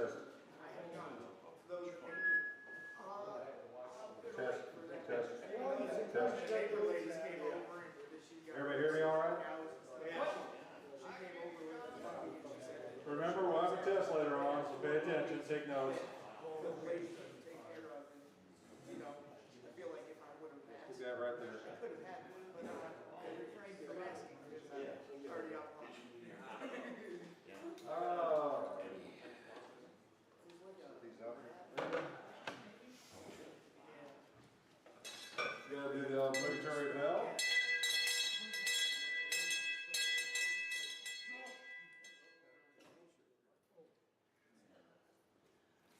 test. I have done those. Test. Ladies came over and she got. Everybody hear me all right? Yeah. She came over with the puppy and she said. Remember, we'll have a test later on, so pay attention, take notes. The lady couldn't take care of it. You know, I feel like if I would have asked. Put that right there. I could have had it, but I refrained from asking because I already outlined. These up. You gotta do the military bell.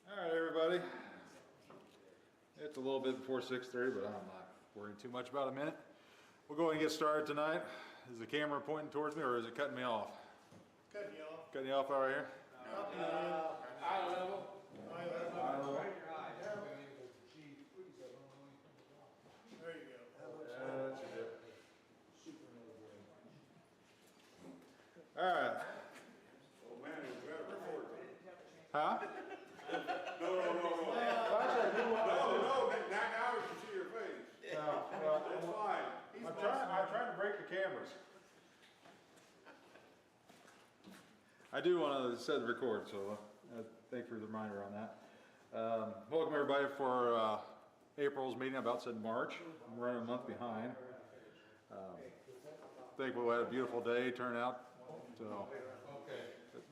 All right, everybody. It's a little bit before 6:30, but I'm not worrying too much about a minute. We'll go ahead and get started tonight. Is the camera pointing towards me, or is it cutting me off? Cutting you off. Cutting you off over here? Eye level. Eye level. Eye level. There you go. That should do it. All right. Oh man, we got to record. Huh? No. Now we can see your face. No, That's fine. I'm trying to break the cameras. I do want to set the record, so thank you for the reminder on that. Welcome everybody for April's meeting. I about said March. I'm running a month behind. I think we had a beautiful day turnout. So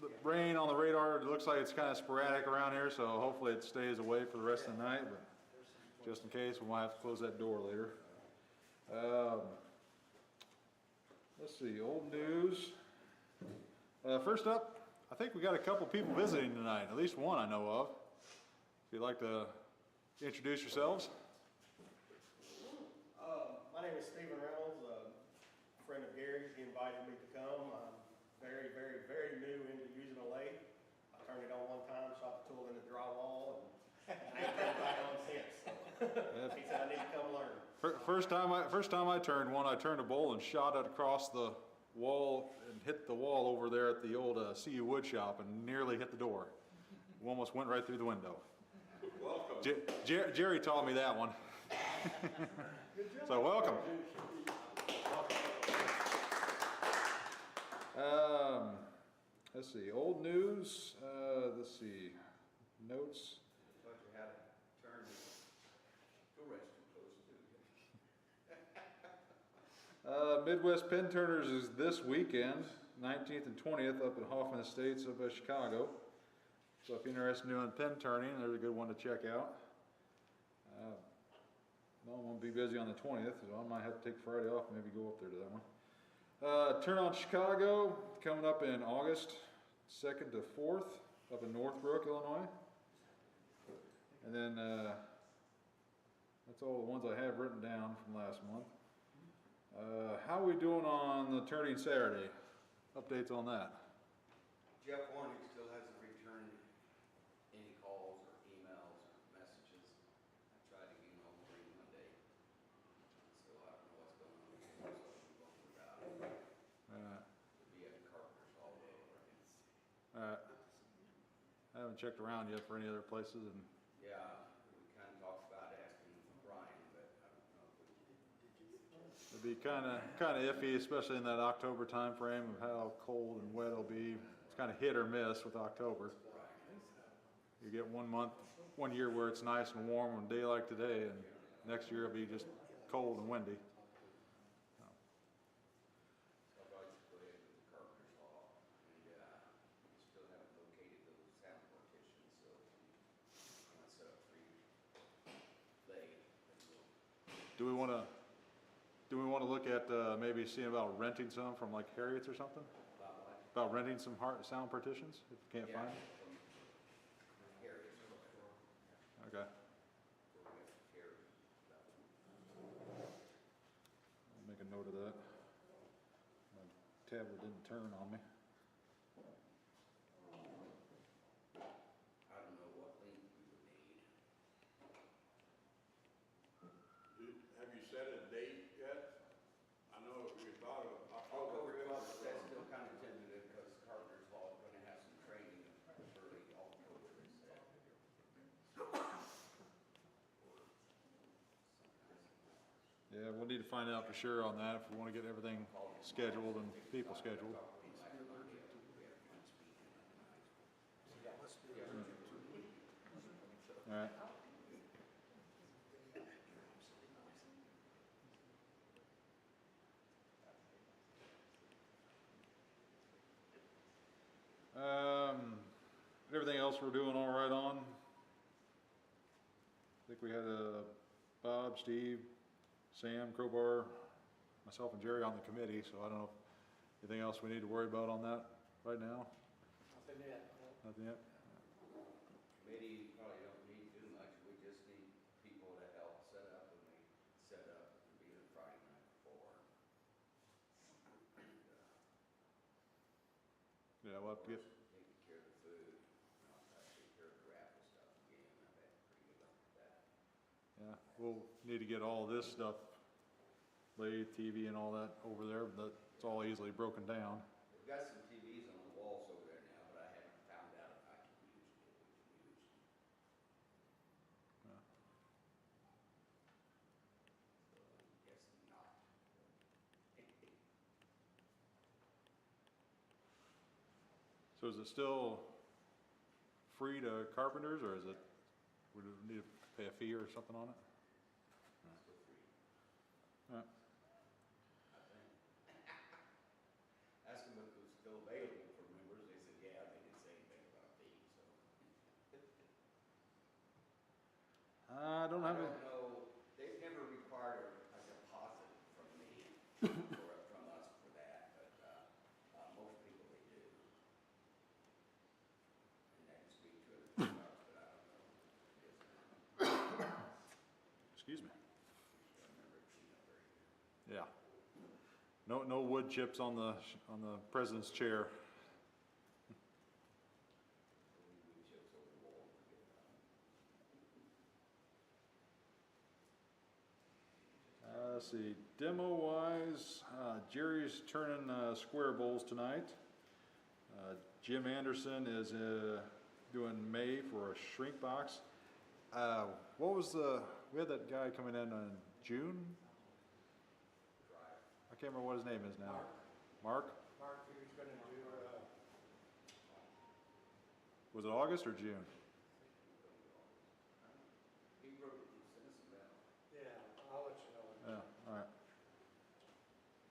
the rain on the radar, it looks like it's kind of sporadic around here, so hopefully it stays away for the rest of the night, but just in case, we might have to close that door later. Let's see, old news. First up, I think we got a couple people visiting tonight, at least one I know of. If you'd like to introduce yourselves. My name is Stephen Reynolds, a friend of Gary's. He invited me to come. I'm very new into using a lathe. I turned it on one time, shot the tool in the drywall, and I ain't turned it back on since. So. He said I need to come learn. First time I turned one, I turned a bowl and shot it across the wall and hit the wall over there at the old CU wood shop and nearly hit the door. Almost went right through the window. Welcome. Jerry taught me that one. So welcome. Let's see, old news. Let's see, notes. Thought you had to turn the rest too close to Midwest Pin Turners is this weekend, 19th and 20th, up at Hoffman Estates up at Chicago. So if you're interested in doing pin turning, there's a good one to check out. No, I'm going to be busy on the 20th, so I might have to take Friday off and maybe go up there to that one. Turn on Chicago, coming up in August 2nd to 4th, up in Northbrook, Illinois. And then that's all the ones I have written down from last month. How are we doing on the turning Saturday? Updates on that? Jeff Warnick still hasn't returned any calls or emails or messages. I tried to get him over Monday, so I don't know what's going on with him, so I'm going about it. He'll be at Carpenter's all over. I haven't checked around yet for any other places, and Yeah, we kind of talked about asking Brian, but I don't know if we it'd be kind of iffy, especially in that October time frame of how cold and wet it'll be. It's kind of hit or miss with October. You get 1 month, 1 year where it's nice and warm on a day like today, and next year it'll be just cold and windy. So I'll probably just go ahead with the Carpenter's Law, and we still haven't located those sound partitions, so I'm gonna set up 3 lay. Do we want to look at maybe seeing about renting some from like Harriet's or something? About what? About renting some sound partitions if you can't find them? From Harry's. Okay. I'll make a note of that. My tablet didn't turn on me. I don't know what link we would need. Have you set a date yet? I know we thought of October October. 12th, that's still kind of tentative because Carpenter's Law is going to have some training early October. Yeah, we'll need to find out for sure on that if we want to get everything scheduled and people scheduled. All right. Everything else we're doing all right on. I think we had Bob, Steve, Sam, Crowbar, myself and Jerry on the committee, so I don't know if anything else we need to worry about on that right now? Nothing yet. Nothing yet? Committee probably don't need too much, we just need people to help set up when we set up and be the Friday night before. Yeah, we'll have to get, Taking care of the food, and I'll try to take care of the raffle stuff again, I've had pretty good luck with that. yeah, we'll need to get all this stuff laid, TV and all that over there, but it's all easily broken down. We've got some TVs on the walls over there now, but I haven't found out if I can use what we can use. Yeah. So I'm guessing not. So is it still free to carpenters, or is it, would we need to pay a fee or something on it? Still free, All right. I think. Asked them if it was still available for members, they said, yeah, they didn't say anything about a fee, so. I don't have I a, don't know, they've never required a deposit from me, or from us for that, but, most people they do. And that can speak to it, but I don't know. excuse me. I remember it being up very good. Yeah. No wood chips on the president's chair. We chips over the wall and get it done. Let's see, demo wise, Jerry's turning square bowls tonight. Jim Anderson is doing May for a shrink box. What was we had that guy coming in June? I can't remember what his name is now. Mark? Mark, he was gonna do, Was it August or June? He wrote, he sent us a mail. yeah, I'll let you know. Yeah, all right.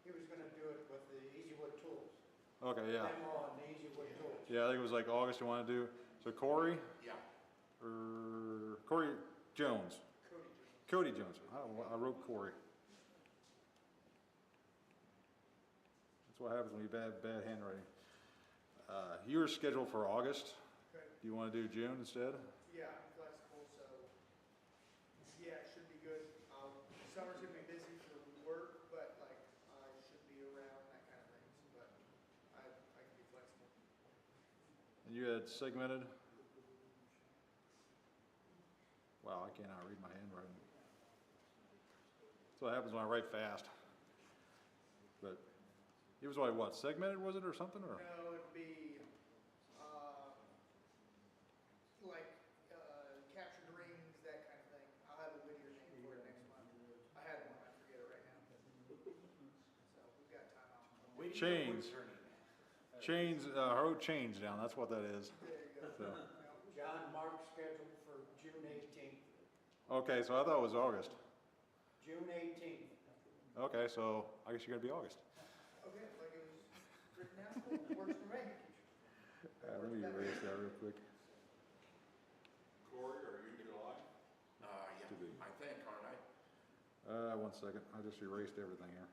He was gonna do it with the Easy Wood tools. Okay, yeah. Demo on the Easy Wood tools. Yeah, I think it was like August you want to do. So Corey? Yeah. Or Corey Jones? Cody Jones. I wrote Corey. That's what happens when you have bad handwriting. You were scheduled for August. Okay. Do you want to do June instead? Yeah, I'm flexible, so, yeah, it should be good. Summer's gonna be busy for work, but like, I should be around, that kind of thing, but I can be flexible. And you had segmented. Wow, I cannot read my handwriting. That's what happens when I write fast. But it was like what, segmented was it or something, or? No, it'd be, like, captured rings, that kind of thing. I'll have a video name for it next month. I had one, I forget it right now. So, we've got time out. Chains. Chains, I wrote chains down, that's what that is. There you go. So, John Mark's scheduled for June 18th. okay, so I thought it was August. June 18th. Okay, so I guess you're gonna be August. Okay, like it was written down, works for me. Let me erase that real quick. Corey, are you July? To be. I think, aren't I? 1 second, I just erased everything here.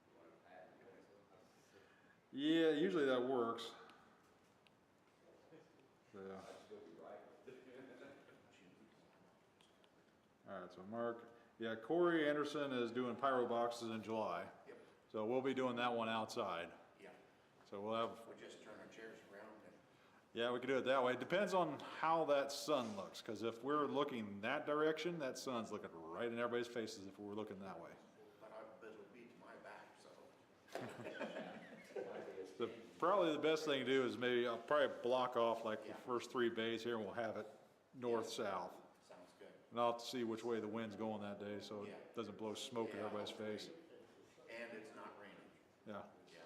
You want to add, Yeah, usually that works. Yeah. I'd still be right. All right, so Mark, yeah, Corey Anderson is doing pyro boxes in July. Yep. So we'll be doing that one outside. Yeah. So we'll have, We just turn our chairs around and. yeah, we could do it that way. It depends on how that sun looks, because if we're looking that direction, that sun's looking right in everybody's faces if we're looking that way. But I bet it'll beat my back, so. So probably the best thing to do is maybe, I'll probably block off like the first 3 bays here and we'll have it north-south. Sounds good. And I'll have to see which way the wind's going that day, so Yeah. it doesn't blow smoke in everybody's face. And it's not raining. Yeah. Yeah.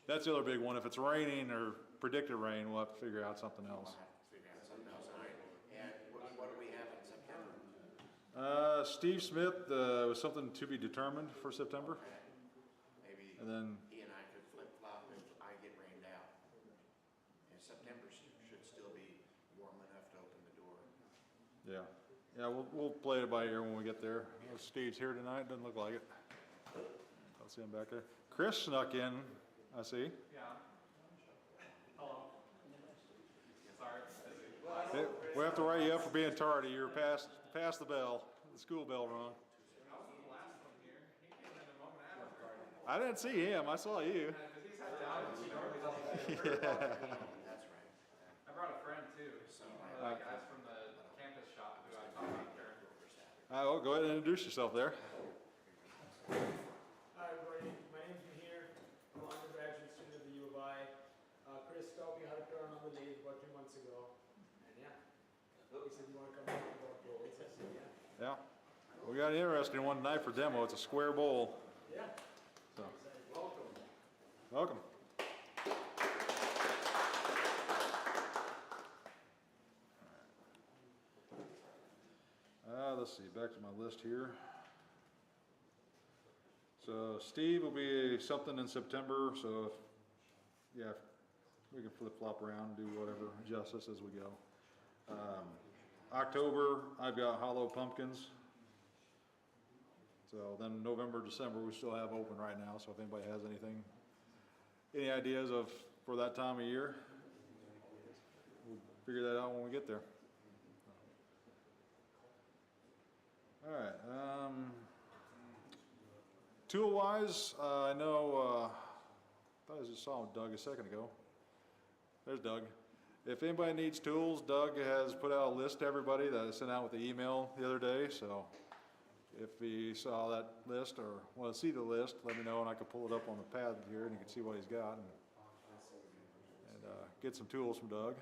That's the other big one. If it's raining or predicted rain, we'll have to figure out something We'll else. have to figure out something else. All right. And what do we have in September? Steve Smith, was something to be determined for September. Okay. Maybe And then, he and I could flip-flop if I get rained out. And September should still be warm enough to open the door. yeah. Yeah, we'll play it by ear when we get there. Steve's here tonight, doesn't look like it. I'll see him back there. Chris snuck in, I see. Yeah. Hello. Sorry. Hey, we have to write you up for being tardy. You're past the bell, the school bell rung. I was the last one here. He came in a moment after. I didn't see him, I saw you. Because he's had doubts, he normally doesn't. That's right. I brought a friend too. One of the guys from the campus shop who I talked about there. Well, go ahead and introduce yourself there. Hi everybody, my name's Mihir. I'm an undergraduate student at the U of I. Chris taught me how to turn on the lathe about 2 months ago. And yeah, he said, you want to come talk about bowls? I said, yeah. Yeah. We got an interesting one tonight for demo. It's a square bowl. Yeah. So, Welcome. welcome. Let's see, back to my list here. So Steve will be something in September, so yeah, we can flip-flop around and do whatever, adjust this as we go. October, I've got hollow pumpkins. So then November, December, we still have open right now, so if anybody has any ideas for that time of year, we'll figure that out when we get there. All right, tool-wise, I know, I thought I just saw Doug a second ago. There's Doug. If anybody needs tools, Doug has put out a list to everybody that I sent out with the email the other day, so if you saw that list or want to see the list, let me know and I can pull it up on the pad here and you can see what he's got and get some tools from Doug.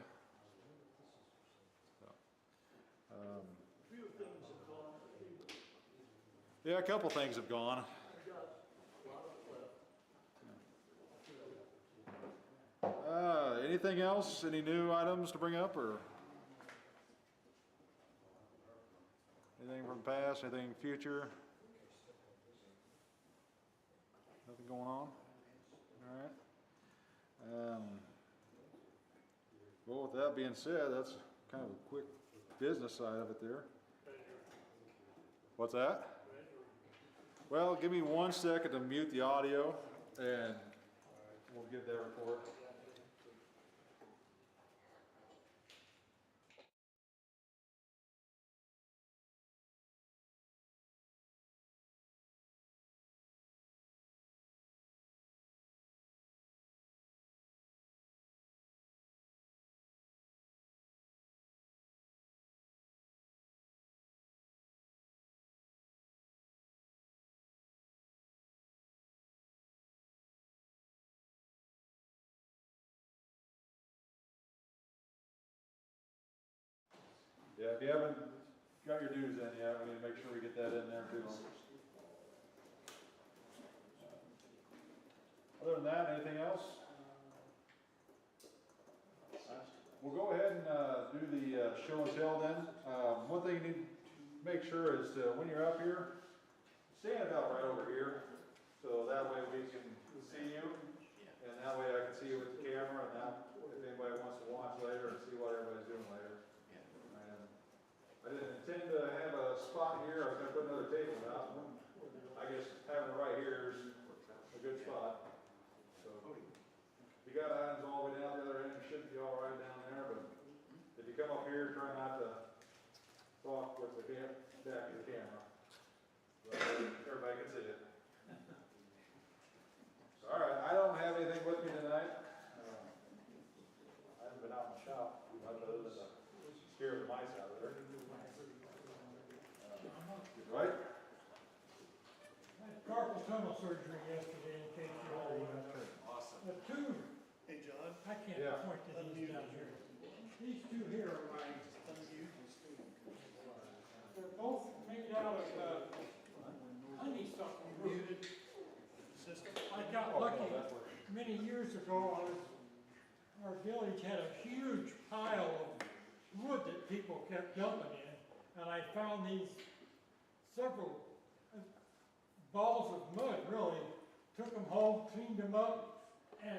So, yeah, a couple things have gone. Anything else? Any new items to bring up or anything from past, anything future? Nothing going on? All right. Well, with that being said, that's kind of a quick business side of it there. What's that? Well, give me 1 second to mute the audio and we'll give that report. Yeah, if you haven't got your dues in yet, we need to make sure we get that in there too. Other than that, anything else? We'll go ahead and do the show and tell then. One thing you need to make sure is when you're up here, stand about right over here, so that way we can see you, and that way I can see you with the camera, and that if anybody wants to watch later and see what everybody's doing later. I didn't intend to have a spot here. I was going to put another table out. I guess having it right here is a good spot. So, if you got items all the way down the other end, you should be all right down there. But if you come up here, try not to talk with the back of the camera. So everybody can see it. All right, I don't have anything with me tonight. I haven't been out in the shop much other than to scare the mice out of there. Right? I had carpal tunnel surgery yesterday in case you all Awesome. the two, Hey, John. I can't Yeah. point to these down here. These two here are my, they're many years ago, our village had a huge pile of wood that people kept dumping in, and I found these several balls of mud, really. Took them home, cleaned them up, and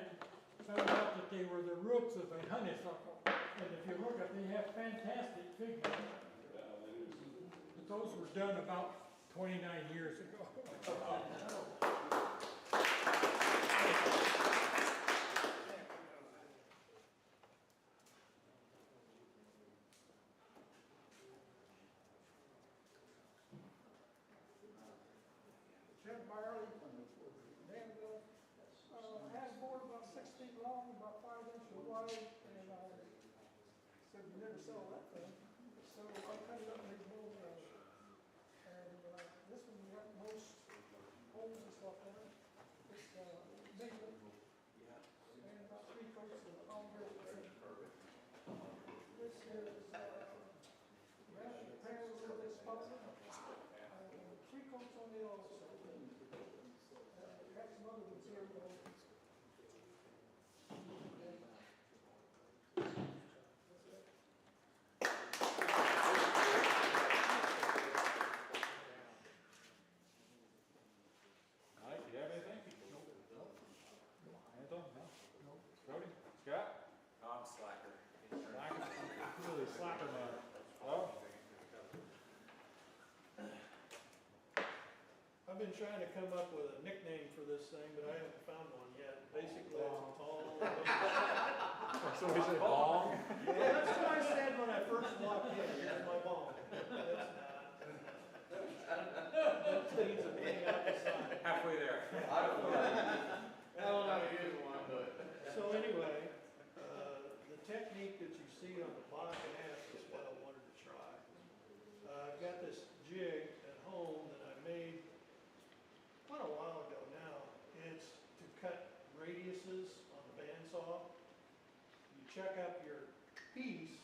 found out that they were the roots of a honeysuckle. And if you look at, they have fantastic figures. But those were done about 29 years ago. Jim Byerly, Danville, has board about 6 feet long, about 5 inches wide, and I said, you never sell that thing. So I cut it up and made a bowl brush. And this one got most holes and stuff in it. It's maple, and about 3 coats of ombre. This is mashed pears with this puzzle. 3 coats on the also. Got some other ones here, though. Mike, do you have anything? Nope. Anton? No? Cody? Scott? I'm slacker. Slacker? Really slacker mode. Well, I've been trying to come up with a nickname for this thing, but I haven't found one yet. Basically, it's a tall. so we say bong? Yeah, that's what I said when I first walked in. Here's my bong. That's not. That needs a bang out the side. Halfway there. I don't know how to use one, but. So anyway, the technique that you see on the block and half is what I wanted to try. I've got this jig at home that I made quite a while ago now. It's to cut radiuses on the bandsaw. You check up your piece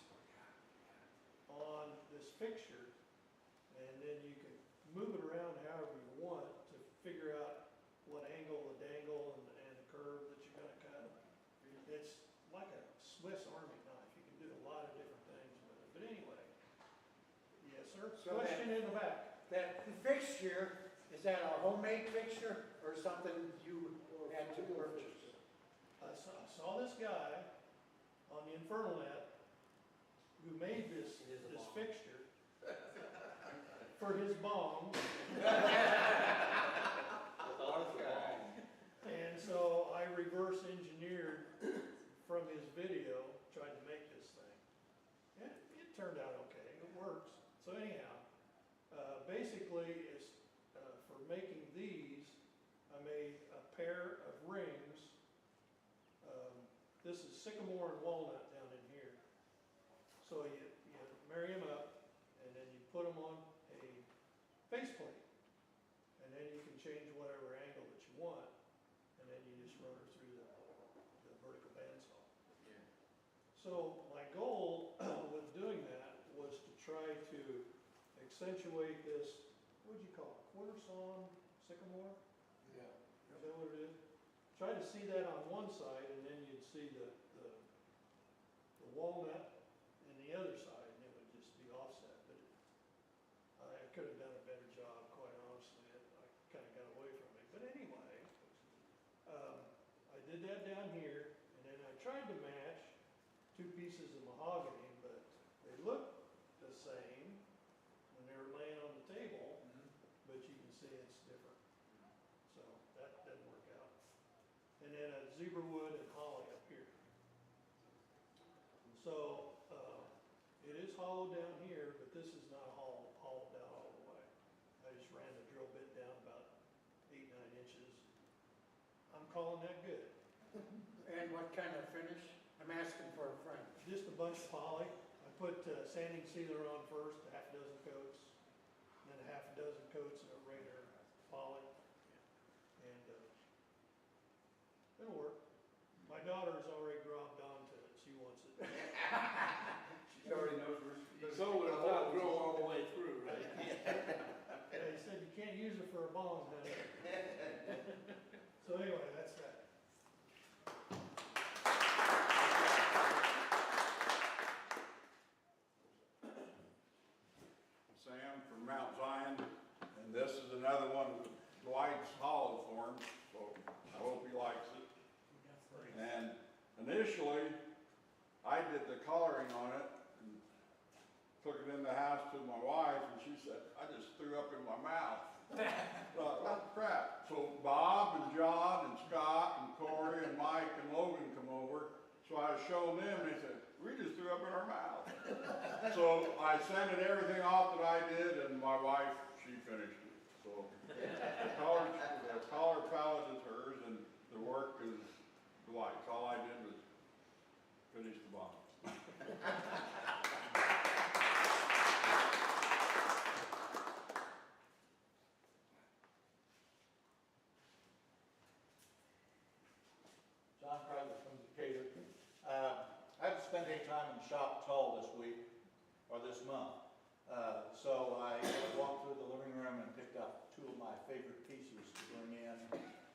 on this fixture, and then you can move it around however you want to figure out what angle the dangle and the curve that you're going to cut. It's like a Swiss Army knife. You can do a lot of different things with it. But anyway, yes, sir. So Question in the back. That fixture, is that a homemade fixture or something you had to purchase? I saw this guy on the Infernal Net who made this fixture for his bong. And so I reverse engineered from his video, tried to make this thing. And it turned out okay, it works. So anyhow, basically it's, for making these, I made a pair of rings. This is sycamore and walnut down in here. So you marry them up, and then you put them on a faceplate. And then you can change whatever angle that you want, and then you just run her through the vertical bandsaw. Yeah. So my goal with doing that was to try to accentuate this, what'd you call it, quarter sawn sycamore? Yeah. Is that what it is? Try to see that on one side, and then you'd see the walnut in the other side, and it would just be offset. But I could have done a better job, quite honestly. I kind of got away from it. But anyway, I did that down here, and then I tried to match 2 pieces of mahogany, but they look the same when they were laying on the table, but you can see it's different. So that didn't work out. And then a zebra wood and holly up here. So it is hollowed down here, but this is not hollowed down all the way. I just ran the drill bit down about 8-9 inches. I'm calling that good. And what kind of finish? I'm asking for a friend. Just a bunch of poly. I put sanding sealer on first, a half dozen coats, and then a half dozen coats of regular poly. And it'll work. My daughter's already grobbed onto it. She wants it. She already knows where she's. So it'll not grow all the way through, right? Yeah, he said you can't use it for a bong, honey. So anyway, that's that. did the coloring on it and took it in the house to my wife, and she said, I just threw up in my mouth. Thought, what crap? So Bob and John and Scott and Corey and Mike and Logan come over. So I was showing them, they said, we just threw up in our mouth. So I sent it everything off that I did, and my wife, she finished it. So the color palette is hers, and the work is Dwight's. All I did was finish the bottom. John Crowder from Decatur. I haven't spent any time in the shop at all this week, or this month. So I walked through the living room and picked up two of my favorite pieces to bring in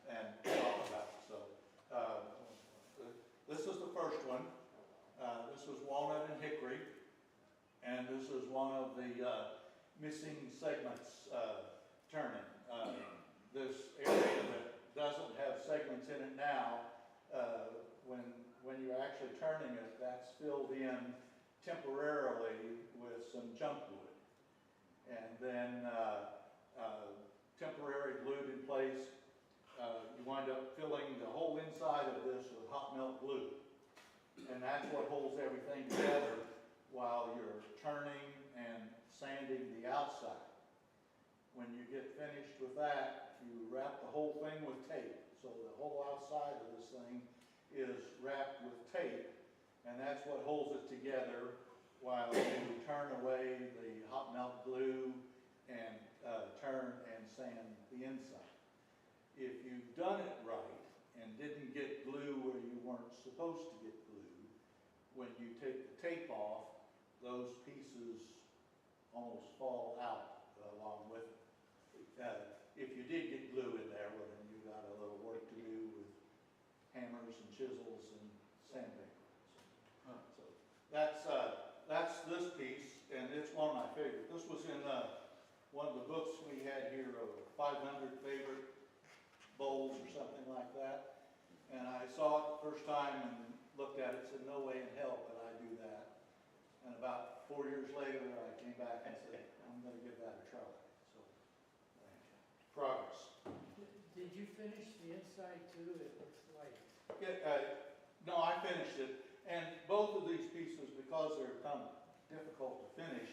and talk about. So this is the first one. This was walnut and hickory. And this is one of the missing segments turning. This area that doesn't have segments in it now, when you're actually turning it, that's filled in temporarily with some junk wood. And then temporary glued in place, you wind up filling the whole inside of this with hot melt glue. And that's what holds everything together while you're turning and sanding the outside. When you get finished with that, you wrap the whole thing with tape. So the whole outside of this thing is wrapped with tape, and that's what holds it together while you turn away the hot melt glue and turn and sand the inside. If you've done it right and didn't get glue where you weren't supposed to get glue, when you take the tape off, those pieces almost fall out along with it. If you did get glue in there, well, then you got a little work to do with hammers and chisels and sandpaper. So that's this piece, and it's one of my favorites. This was in one of the books we had here of 500 favorite bowls or something like that. And I saw it the first time and looked at it and said, no way in hell could I do that. And about 4 years later, I came back and said, I'm going to give that a try. So, progress. Did you finish the inside too? It looks like. No, I finished it. And both of these pieces, because they're kind of difficult to finish,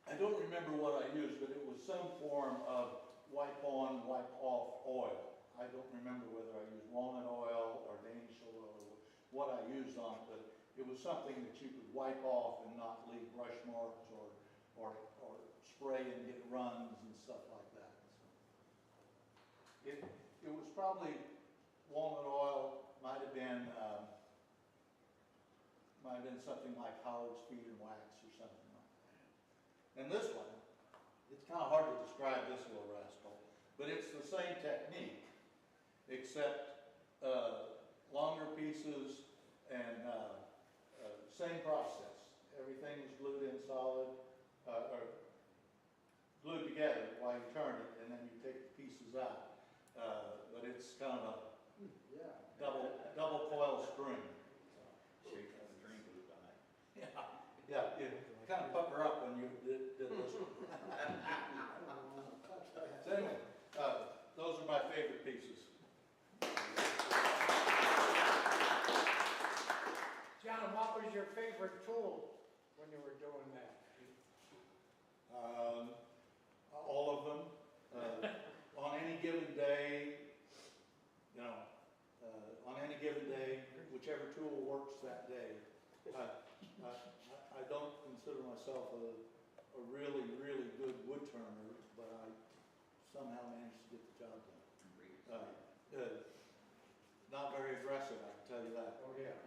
I don't remember what I used, but it was some form of wipe on, wipe off oil. I don't remember whether I used walnut oil or Danish oil or what I used on it, but it was something that you could wipe off and not leave brush marks or spray and get runs and stuff like that. So it was probably walnut oil, might have been something like Howard's Feed and Wax or something like that. And this one, it's kind of hard to describe this little rascal, but it's the same technique, except longer pieces and same process. Everything is glued in solid, or glued together while you turn it, and then you take the pieces out. But it's kind of a double coil spring. Yeah, you kind of pucker up when you did this one. So anyway, those are my favorite pieces. John, what was your favorite tool when you were doing that? All of them. On any given day, whichever tool works that day. I don't consider myself a really, really good wood turner, but I somehow managed to get the job done. Not very aggressive, I can tell you that. Oh, yeah.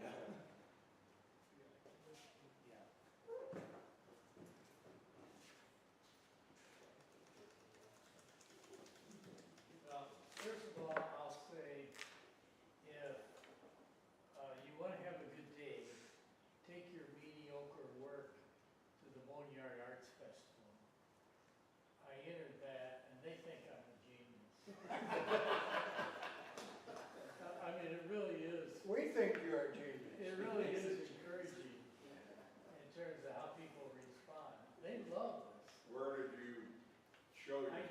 First of all, I'll say, if you want to have a good day, take your mediocre work to the Boneyard Arts Festival. I entered that, and they think I'm a genius. I mean, it really is. We think you're a genius. It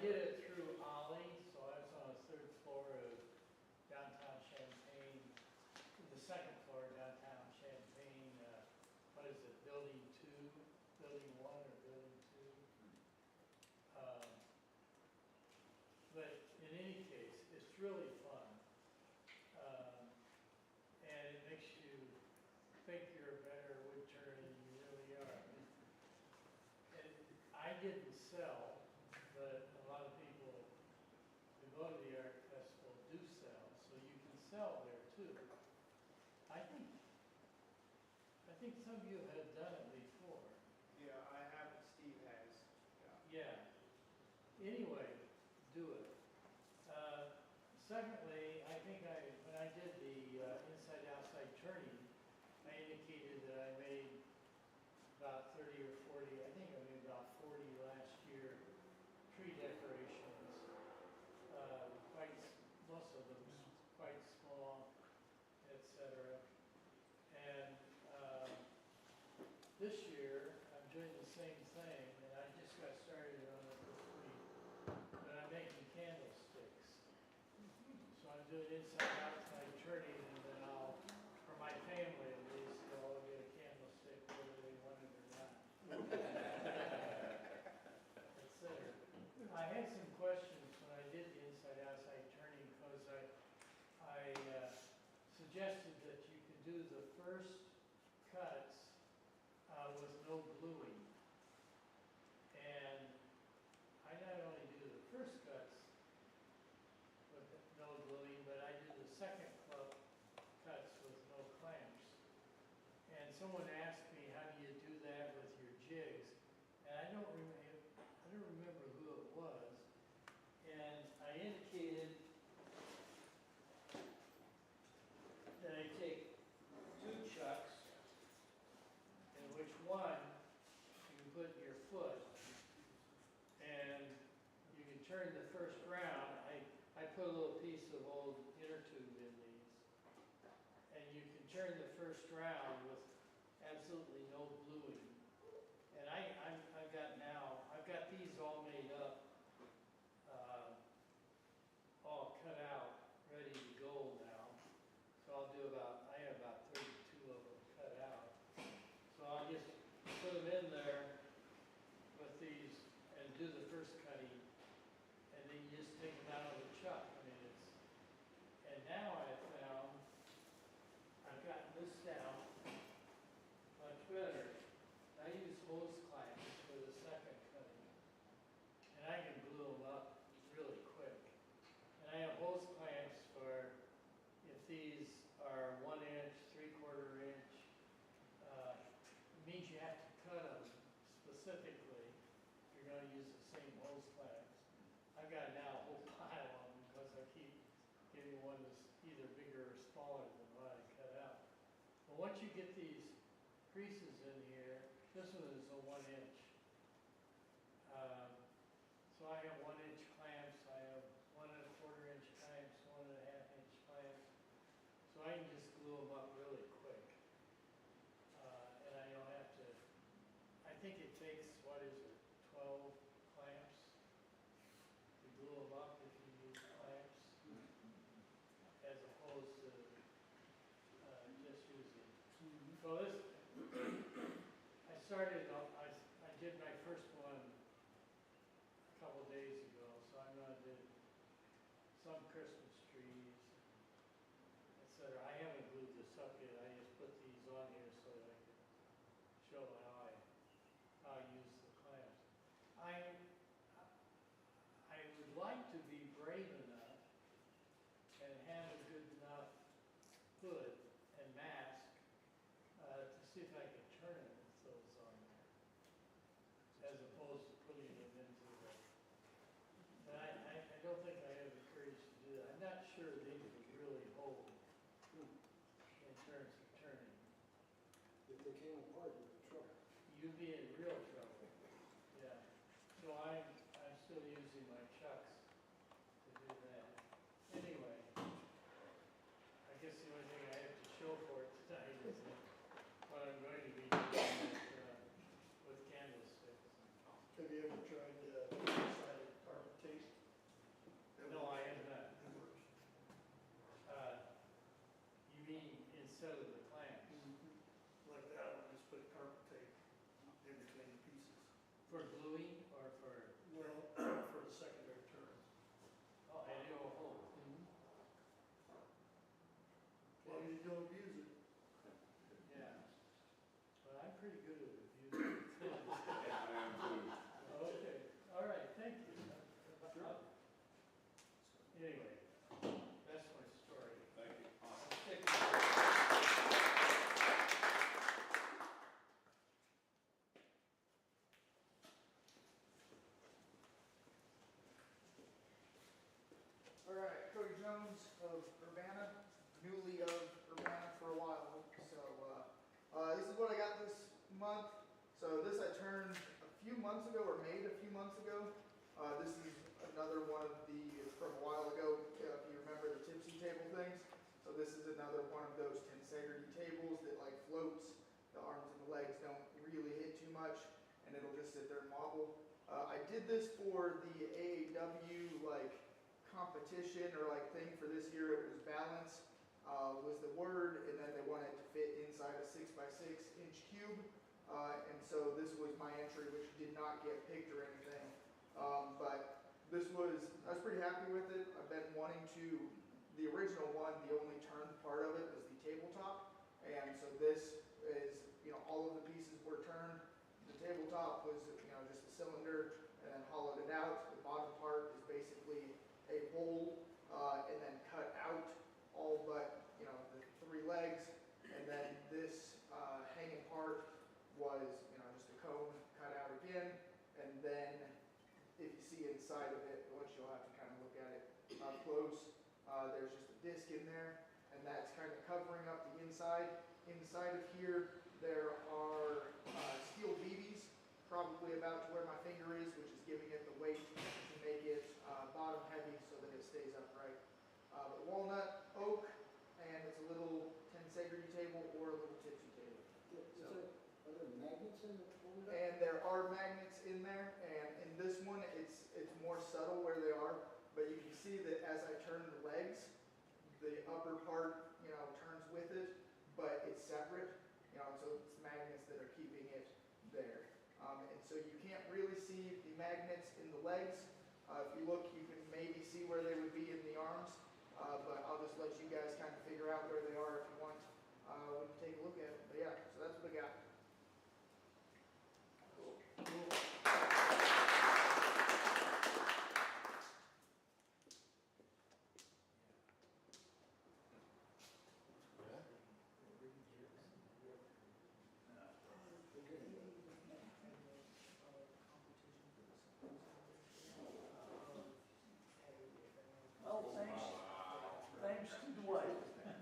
did it through Ollie, so I was on the third floor of downtown Champaign, the second floor of downtown Champaign, what is it, building 2, building 1 or building 2? But in any case, it's really fun. And it makes you think you're a better wood turner than you really are. And I didn't sell, but a lot of people who go to the art festival do sell, so you can sell there too. I think some of you have done it before. Yeah, I have, Steve has. Yeah. Anyway, do it. Secondly, I think when I did the inside-outside turning, I indicated that I made about 30 or 40, I think I made about 40 last year, tree decorations. Most of them quite small, etc. And this year, I'm doing the same thing, and I just got started on it this week, but I'm making candlesticks. So I'm doing inside-outside turning, and then I'll, for my family at least, they'll all get a candlestick whether they want it or not. Etc. I had some questions when I did the inside-outside turning, because I suggested that you could do the first cuts with no gluing. And I not only do the first cuts with no gluing, but I do the second cuts with no clamps. And someone asked me, how do you do that with your jigs? And I don't remember who it was. And I indicated that I take 2 chucks, in which one you can put your foot, and you can turn the first round. I put a little piece of old inner tube in these, and you can turn the first round with absolutely no gluing. And I've got these all made up, all cut out, ready to go now. So I have about 32 of them cut out. So I'll just put them in there with these and do the first cutting, and then you just take them out of the chuck. I mean, and now I've found I've gotten this down much better. I use hose clamps for the second cutting, and I can glue them up really quick. And I have hose clamps for if these are 1 inch, 3/4 inch. It means you have to cut them specifically if you're going to use the same hose clamps. I've got now a whole pile of them because I keep getting one that's either bigger or smaller than what I cut out. But once you get these creases in here, this one is a 1 inch. So I have 1 inch clamps, I have 1 1/4 inch clamps, 1 1/2 inch clamps. So I can just glue them up really quick. And I don't have to, I think it takes, 12 clamps to glue them up if you use clamps, as opposed to just using. So this, I did my first one a couple days ago, so I'm going to do some Christmas trees, etc. I haven't glued this up yet. I just put these on here so that I can show how I use the clamps. I would like to be brave enough and have a good enough hood and mask to see if I can turn it with those on there, as opposed to putting them into the. But I don't think I have the courage to do that. I'm not sure they would really hold in terms of turning. If they came apart, you're in trouble. You'd be in real trouble. Yeah. So I'm still using my chucks to do that. Anyway, I guess the only thing I have to show for it tonight is what I'm going to be doing with candlesticks. Have you ever tried two-sided carpet tape? instead of the clamps. Like that one, just put carpet tape in between the pieces. For gluing or for? Well, for the secondary turns. Oh, and it'll hold. Well, you don't use it. Yeah. Well, I'm pretty good at abusing it. I am too. Okay, all right, thank you. Anyway, that's my story. Thank you. I'll stick with it. All right, Cody Jones of Urbana, newly of Urbana for a while. So this is what I got this month. So this I turned a few months ago, or made a few months ago. This is another one of the, from a while ago, if you remember the tipsy table things. So this is another one of those tensegrity tables that like floats. The arms and the legs don't really hit too much, and it'll just sit there and wobble. I did this for the AAW like competition or like thing for this year. It was balance was the word, and then they wanted it to fit inside a 6x6 inch cube. And so this was my entry, which did not get picked or anything. But this was, I was pretty happy with it. I've been wanting to, the original one, the only turned part of it was the tabletop. And so this is, all of the pieces were turned. The tabletop was, just a cylinder and then hollowed it out. The bottom part is basically a bowl and then cut out all but, the 3 legs. And then this hanging part was, just a cone cut out again. And then if you see inside of it, which you'll have to kind of look at it up close, there's just a disc in there, and that's kind of covering up the inside. Inside of here, there are steel BBs, probably about to where my finger is, which is giving it the weight to make it bottom heavy so that it stays upright. But walnut, oak, and it's a little tensegrity table or a little tipsy table. Are there magnets in the holder? And there are magnets in there, and in this one, it's more subtle where they are, but you can see that as I turn the legs, the upper part, turns with it, but it's separate, so it's magnets that are keeping it there. And so you can't really see the magnets in the legs. If you look, you can maybe see where they would be in the arms, but I'll just let you guys kind of figure out where they are if you want. We can take a look at it, but yeah, so that's what I got. Well, thanks to Dwight.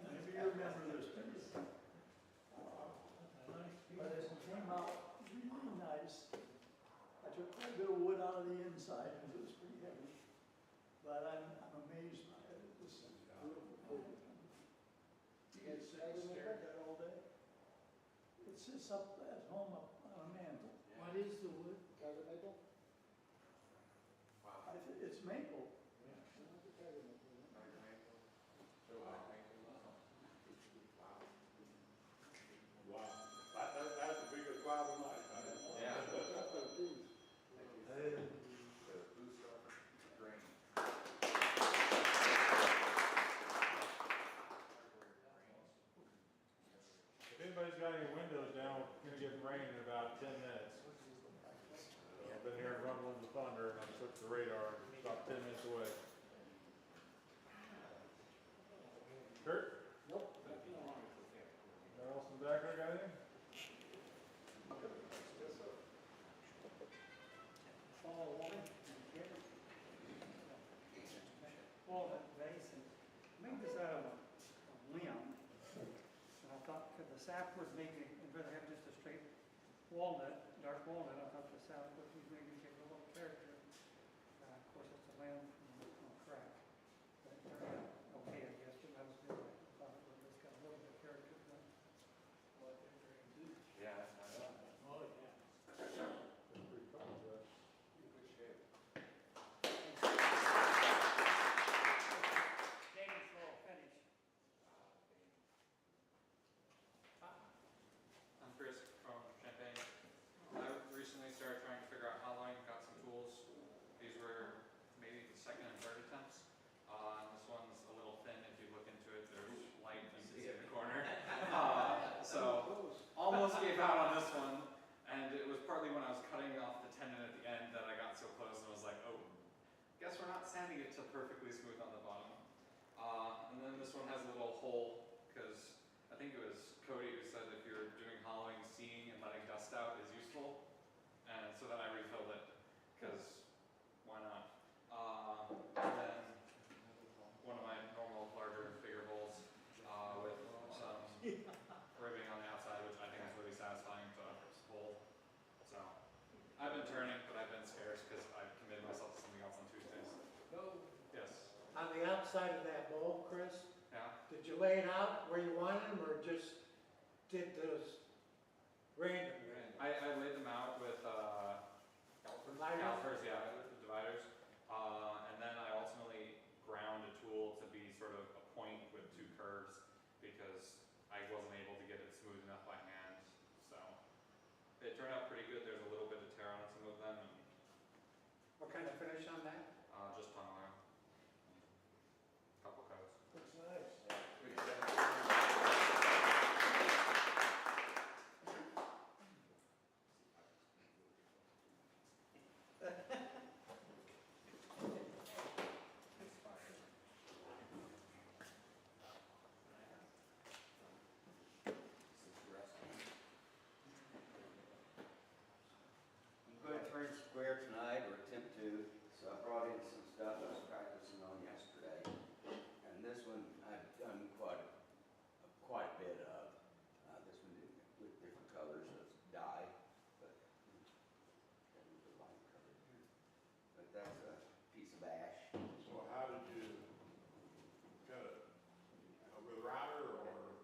Maybe you remember this piece. But it came out really nice. I took quite a bit of wood out of the inside because it was pretty heavy. But I'm amazed by it. This is beautiful. You can sit and stare at that all day. It sits up at home up on a mantle. What is the wood? Tiger maple? It's maple. Wow. That's the biggest cloud of night. Yeah. If anybody's got any windows down, it's gonna get rain in about 10 minutes. I've been hearing rumblings of thunder, and I took the radar, about 10 minutes away. Kurt? Nope. Anyone else in the back there got anything? Walnut base, and made this out of a limb. And I thought, because the sap would make it, I'd rather have just a straight walnut, dark walnut, I thought the sap would maybe give it a little character. Of course, it's a limb from a crack. But it turned out okay, I guess, but I was good. I thought it would just got a little bit of character to it. Yeah, that's not bad. Oh, yeah. That's pretty cool, but- Good shape. Danny's all finished. out on this one, and it was partly when I was cutting off the tendon at the end that I got so close and was like, oh, guess we're not sanding it to perfectly smooth on the bottom. And then this one has a little hole, because I think it was Cody who said if you're doing hollowing, seeing and letting dust out is useful. And so then I refilled it, because why not? And then one of my normal larger bigger bowls with some ribbing on the outside, which I think is really satisfying to hold. So I've been turning, but I've been scarce because I've committed myself to something else on Tuesdays. Yes. On the outside of that bowl, Chris, Yeah. did you lay it out where you wanted them or just did those random? I laid them out with calipers, yeah, with the dividers. And then I ultimately ground a tool to be sort of a point with two curves because I wasn't able to get it smooth enough by hand. So it turned out pretty good. There's a little bit of tear on some of them. And, What kind of finish on that? just tongue oil. Couple coats. Looks nice. I'm going to turn square tonight, or attempt to, so I brought in some stuff I was practicing on yesterday. And this one I've done quite a bit of. This one with different colors of dye, but got a little light color here. But that's a piece of ash. So how did you cut it? With a router or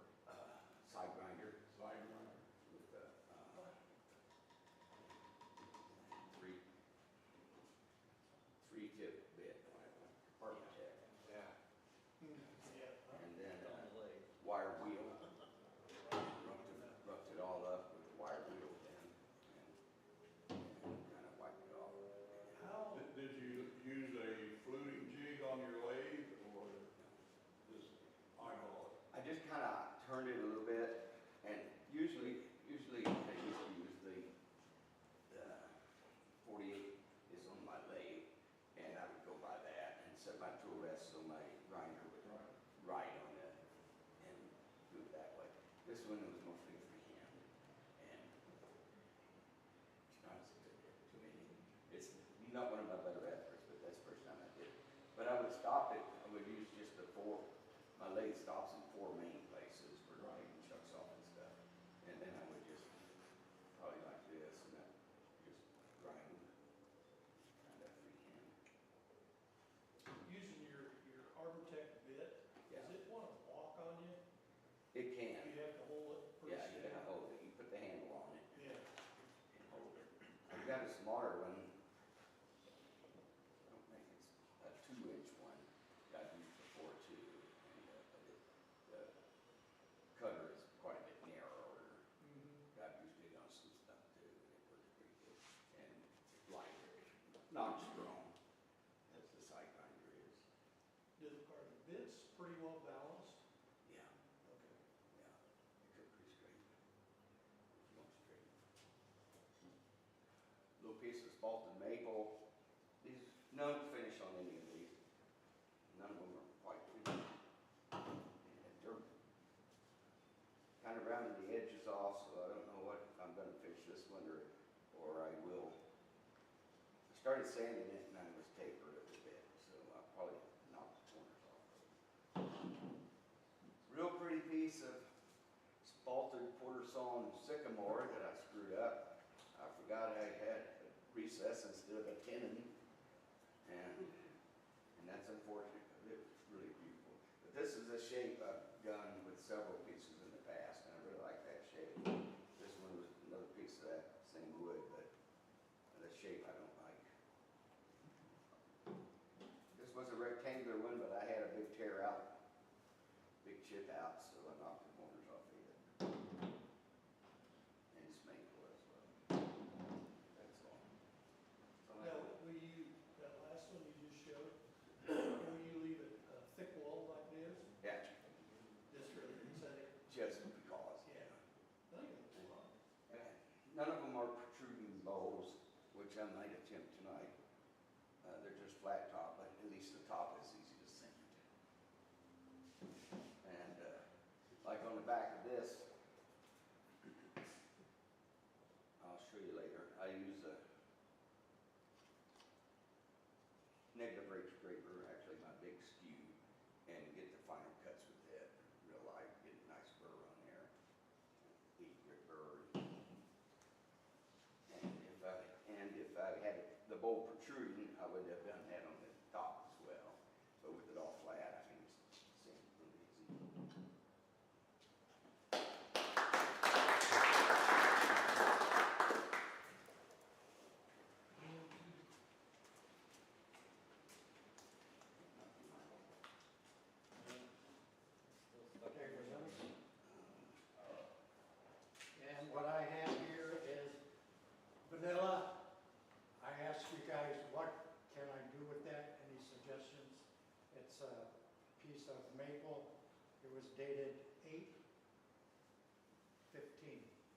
Side grinder side grinder? with a three-tip bit, architect. Yeah. And then wire wheel. Roughed it all up with the wire wheel then, and kind of wiped it off. How, Did you use a fluting jig on your lathe or just eyeball it? I just kind of turned it a little bit, and usually I used to use the 48 is on my lathe, and I would go by that and set my tool rest so my grinder would ride on it and do it that way. This one was mostly freehand, and it's not as good to me. It's not one of my better efforts, but that's the first time I did it. But I would stop it. I would use just my lathe stops in 4 main places for taking chucks off and stuff. And then I would just, probably like this, and then just grind kind of freehand. using your Arbortech bit, Yeah. does it want to walk on you? It can. You have to hold it pretty Yeah, you steady? gotta hold it. You put the handle on it Yeah. and hold it. I've got a smaller one. I don't think it's a 2-inch one that I've used before too. And the cutter is quite a bit narrower. I've used it on some stuff too, and it works pretty good. And it's lighter, not strong, as the side grinder is. Are the bits pretty well balanced? Yeah, Okay. yeah, they cut pretty straight. Going straight. Little piece of spalted maple. These, none finish on any of these. None of them are quite finished. And they're kind of rounded the edges off, so I don't know what, if I'm gonna finish this one or I will. I started sanding it and I was tapered it a bit, so I'll probably knock the corners off. Real pretty piece of spalted quarter sawn sycamore that I screwed up. I forgot I had a recess instead of a tenon, and that's unfortunate because it was really beautiful. But this is a shape I've done with several pieces in the past, and I really like that shape. This one was another piece of that same wood, but the shape I don't like. This was a rectangular one, but I had a big tear out, big chip out, so I knocked the corners off of it. And it's made which I might attempt tonight. They're just flat top, but at least the top is easy to sand. And like on the back of this, I'll show you later, I use a negative rate scraper, actually my big skew, and get the final cuts with that. Real light, get a nice burr on there. 8-grit burr. And if I had the bowl protruding, I would have done that on the top as well. But with it all flat, I can just sand it really easy. And what I have here is vanilla. I asked you guys, what can I do with that? Any suggestions? It's a piece of maple. It was dated 8/15.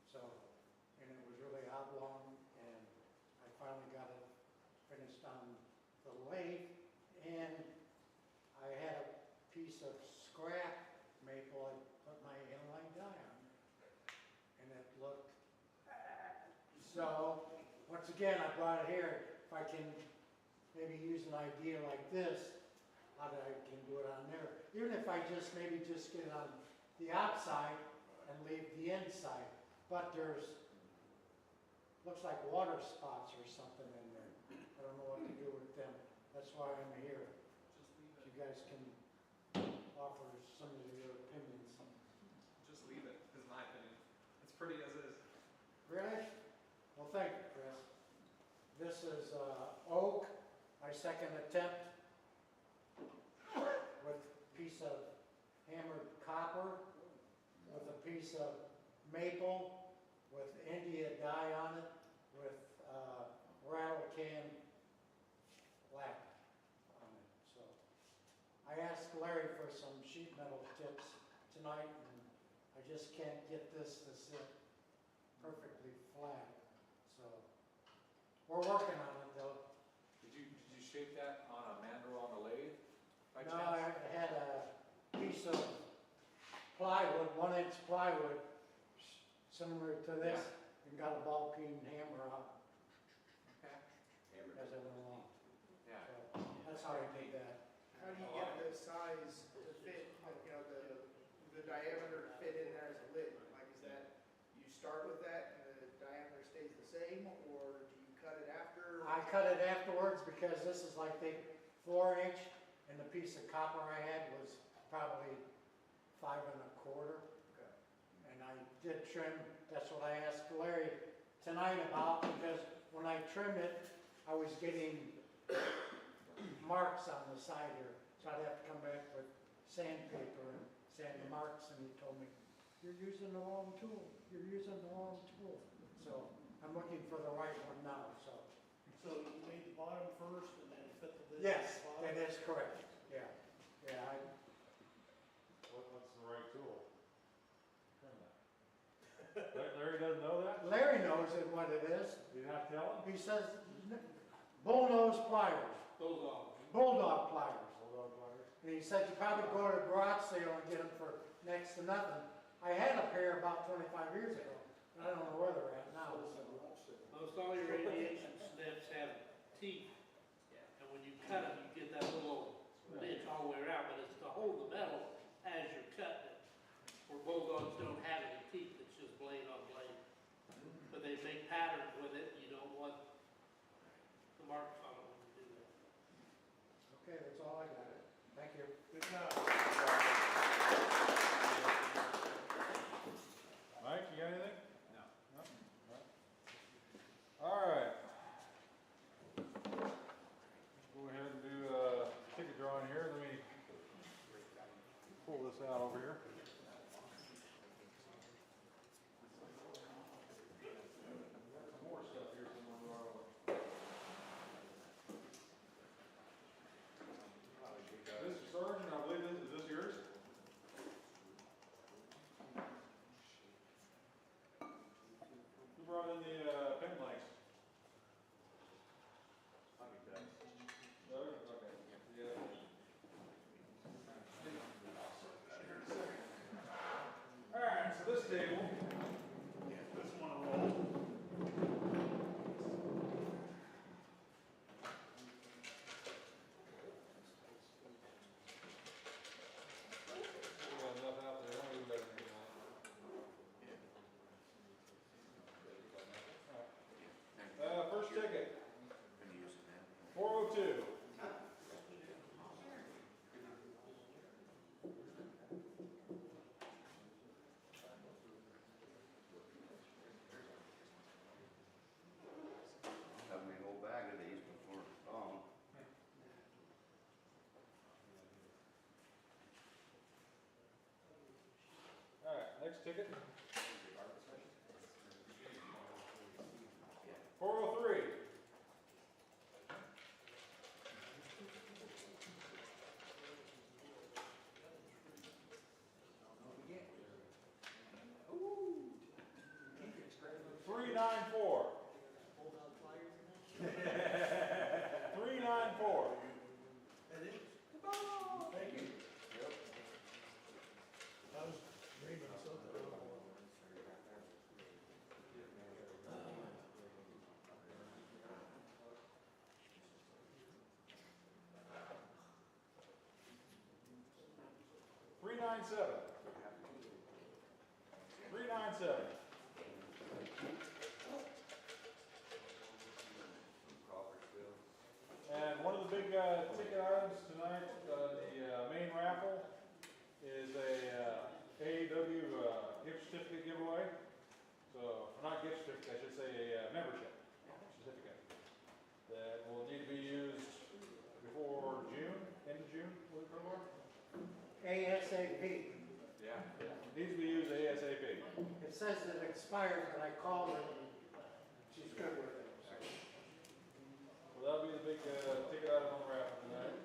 So, and it was really oblong, and I finally got it finished on the lathe. And I had a piece of scrap maple. I put my inline die on it, and it looked. So, once again, I brought it here. If I can maybe use an idea like this, how that I can do it on there. Even if I just maybe just get it on the outside and leave the inside. But there's, looks like water spots or something in there. I don't know what to do with them. That's why I'm here. You guys can offer some of your opinions. Just leave it, is my opinion. It's pretty as is. Really? Well, thank you, Chris. This is oak, my second attempt, with a piece of hammered copper, with a piece of maple, with India dye on it, with rattle can black on it. So I asked Larry for some sheet metal tips tonight, and I just can't get this to sit perfectly flat. So we're working on it though. Did you shape that on a mandrel on the lathe by No, chance? I had a piece of plywood, 1-inch plywood, similar to this, and got a ball peen hammer out Okay. as I went along. Yeah. So that's how I did that. How do you get the size to fit, you know, the diameter to fit in there as a lid? Like, is that, you start with that and the diameter stays the same, or do you cut it after? I cut it afterwards because this is like the 4-inch, and the piece of copper I had was probably 5 1/4. Okay. And I did trim, that's what I asked Larry tonight about, because when I trimmed it, I was getting marks on the side here. So I'd have to come back with sandpaper and sand the marks, and he told me, "You're using the wrong tool, you're using the wrong tool." So I'm looking for the right one now, so. So you made the bottom first and then fit the lid? Yes, on the that bottom? is correct, yeah. Yeah, What's the right tool? Larry doesn't know that? Larry knows what it is. You have to tell him? He says, bullnose pliers, bulldog pliers. Bulldog pliers. And he said you probably go to a garage sale and get them for next to nothing. I had a pair about 25 years ago, but I don't know where they're at now. So. Most all your radiation snips have teeth, and when you cut them, you get that little niche all the way around, but it's to hold the metal as you're cutting it. Where bulldogs don't have any teeth, it's just blade on blade. But they make patterns with it, you don't want the marks on it when you do that. Okay, that's all I got. Thank you. Good job. Mike, you got anything? No. Nothing? All right. Go ahead and do a ticket drawing here. Let me pull this out over here. More stuff here somewhere. Mr. Sergeant, I believe is this yours? Who brought in the pen blanks? ticket. 403. Ooh. 394. 394. Thank you. I was dreaming of something. I don't know. 397. 397. And one of the big ticket items tonight, the main raffle, is a AAW gift certificate giveaway. So, not gift certificate, I should say a membership certificate that will need to be used before June, end of June, will it come over? ASAP. Yeah. Needs to be used ASAP. It says it expired, but I called her. She's good with it. So that'll be the big ticket item on the raffle tonight.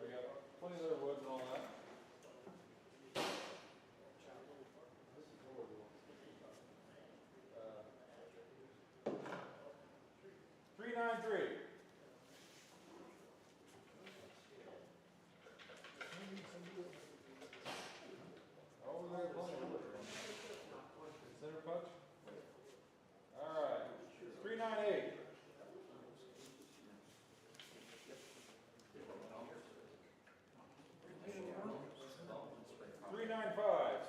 We got plenty of other woods and all that. 393. Oh, we got plenty of wood. Center punch. All right. 398. 395.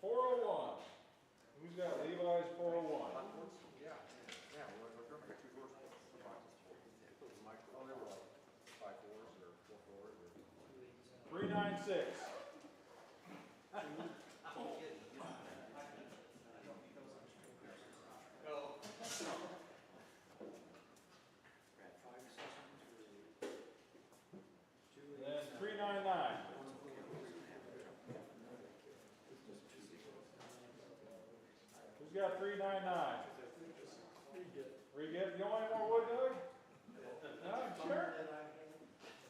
401. Who's got Levi's 401? Yeah, we're going to make 2 doors. 5 4s or 4 4s or. 396. Then 399. Who's got 399? Re-gift. You want any more wood, Doug? No, sure.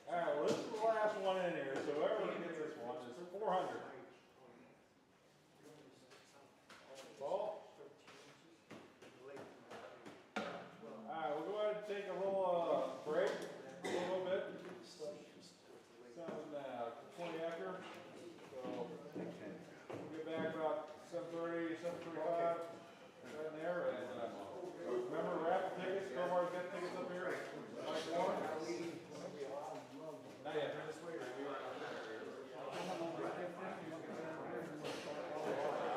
All right, well, this is the last one in here, so whoever gets this one is 400. Paul? All right, we'll go ahead and take a little break, a little bit. Something 20 after. So we'll get back about 7:30, 7:45, right in there. And remember, raffle tickets. Crowbar's got tickets up here. Mike Warren. Not yet. Turn this way.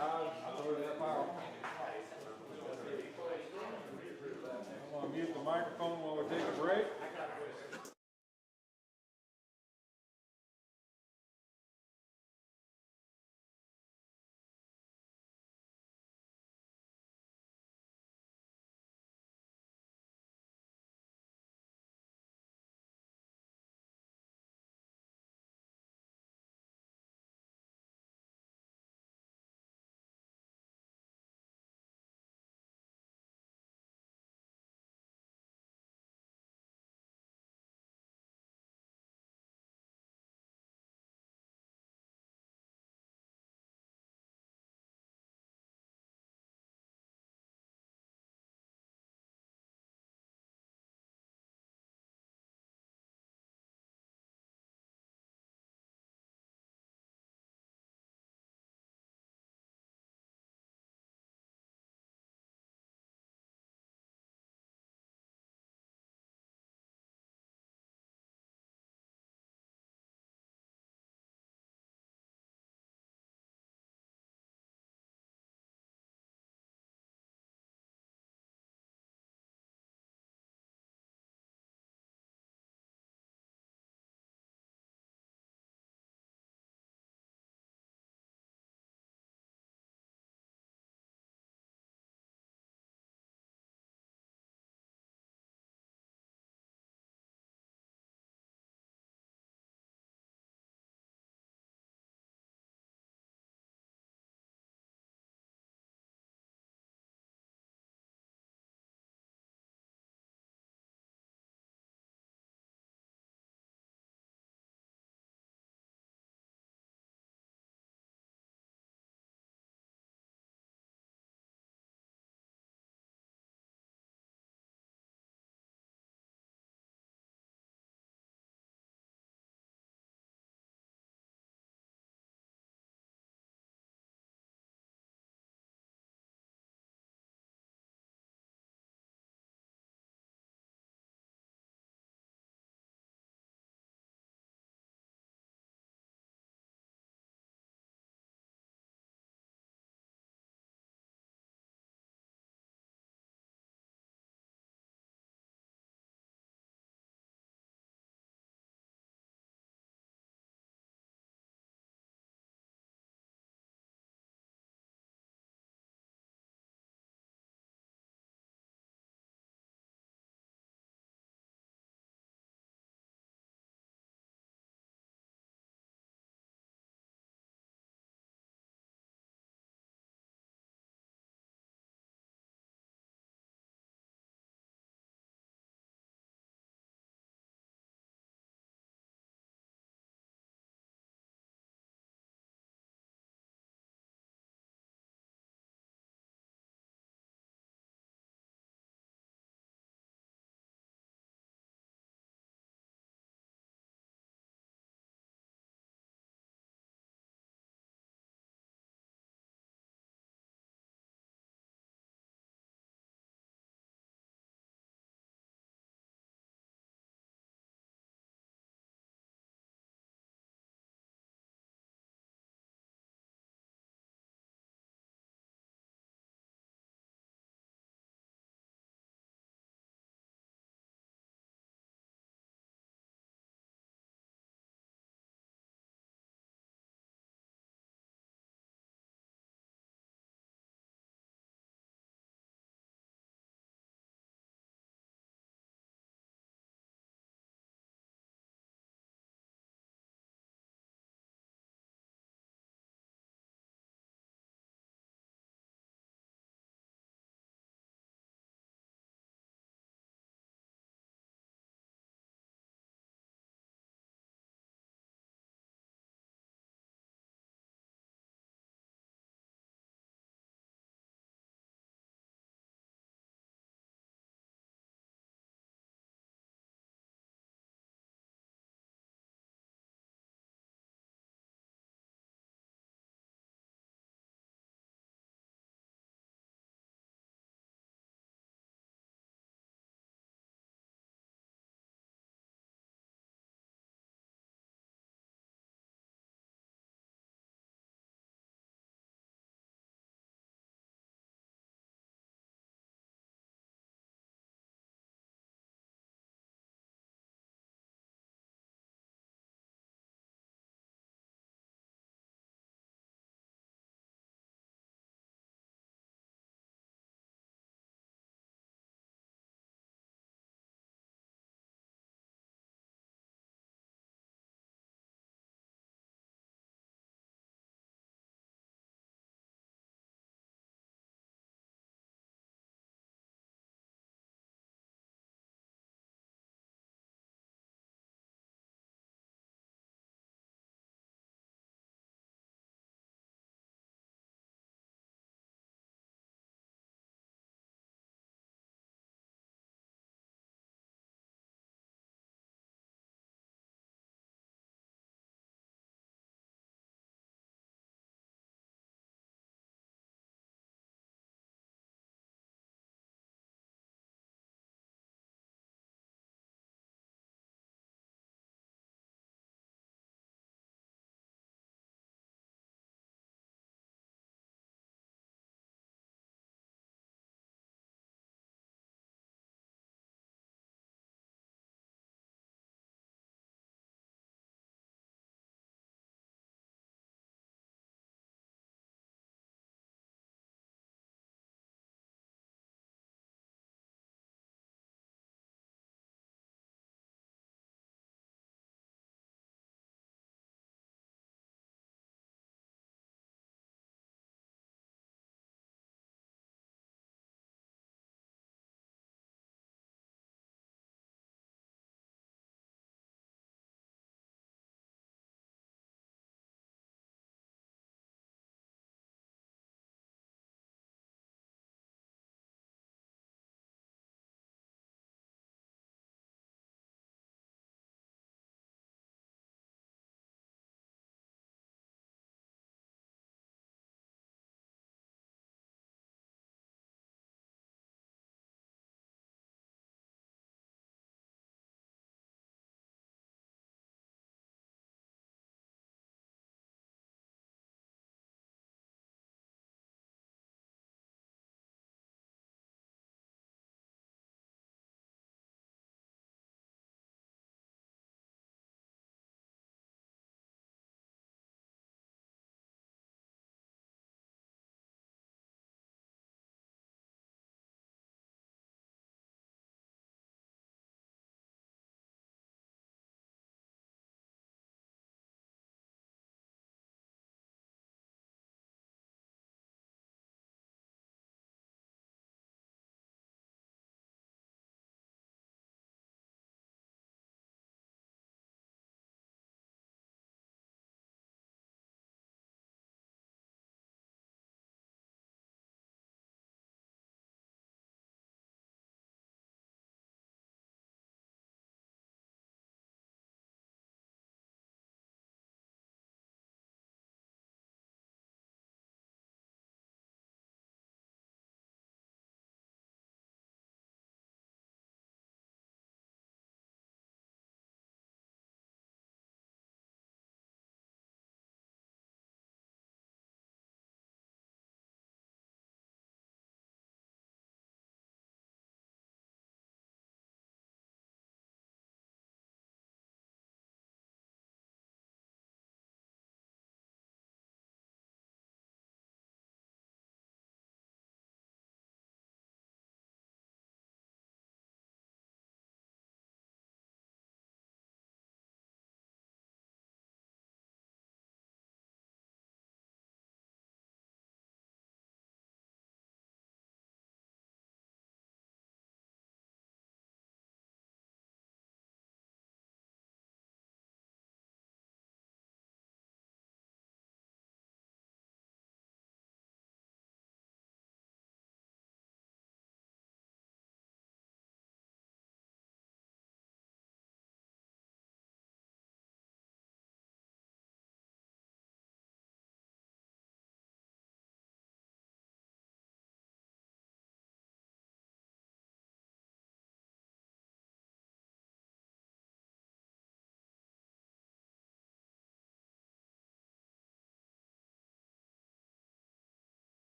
I'll throw that power. I'm going to mute the microphone while we take a break.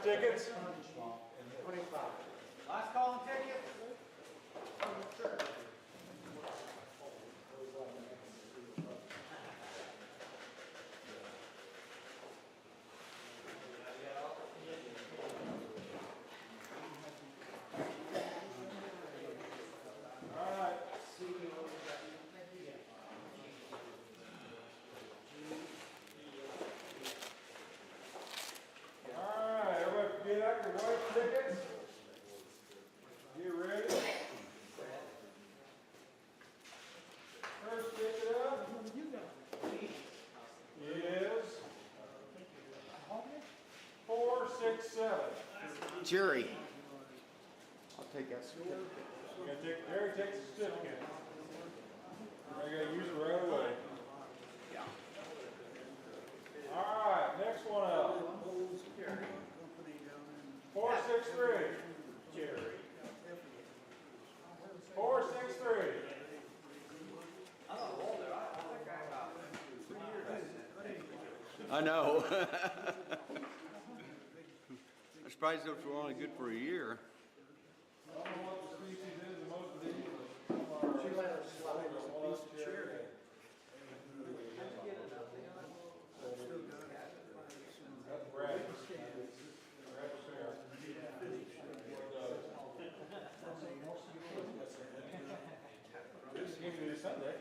tickets? 25. Last call and ticket. All right. All right, everybody get out your white tickets. You ready? First ticket up is 467. Jerry. I'll take that. Jerry takes the certificate. I gotta use it right away. All right, next one up. 463. Jerry. 463. I know. I'm surprised those were only good for a year. I don't know what the species is in most of these, but She let us slide. it's a piece of cherry. That's Brad. Brad's fair. Just give me this Sunday.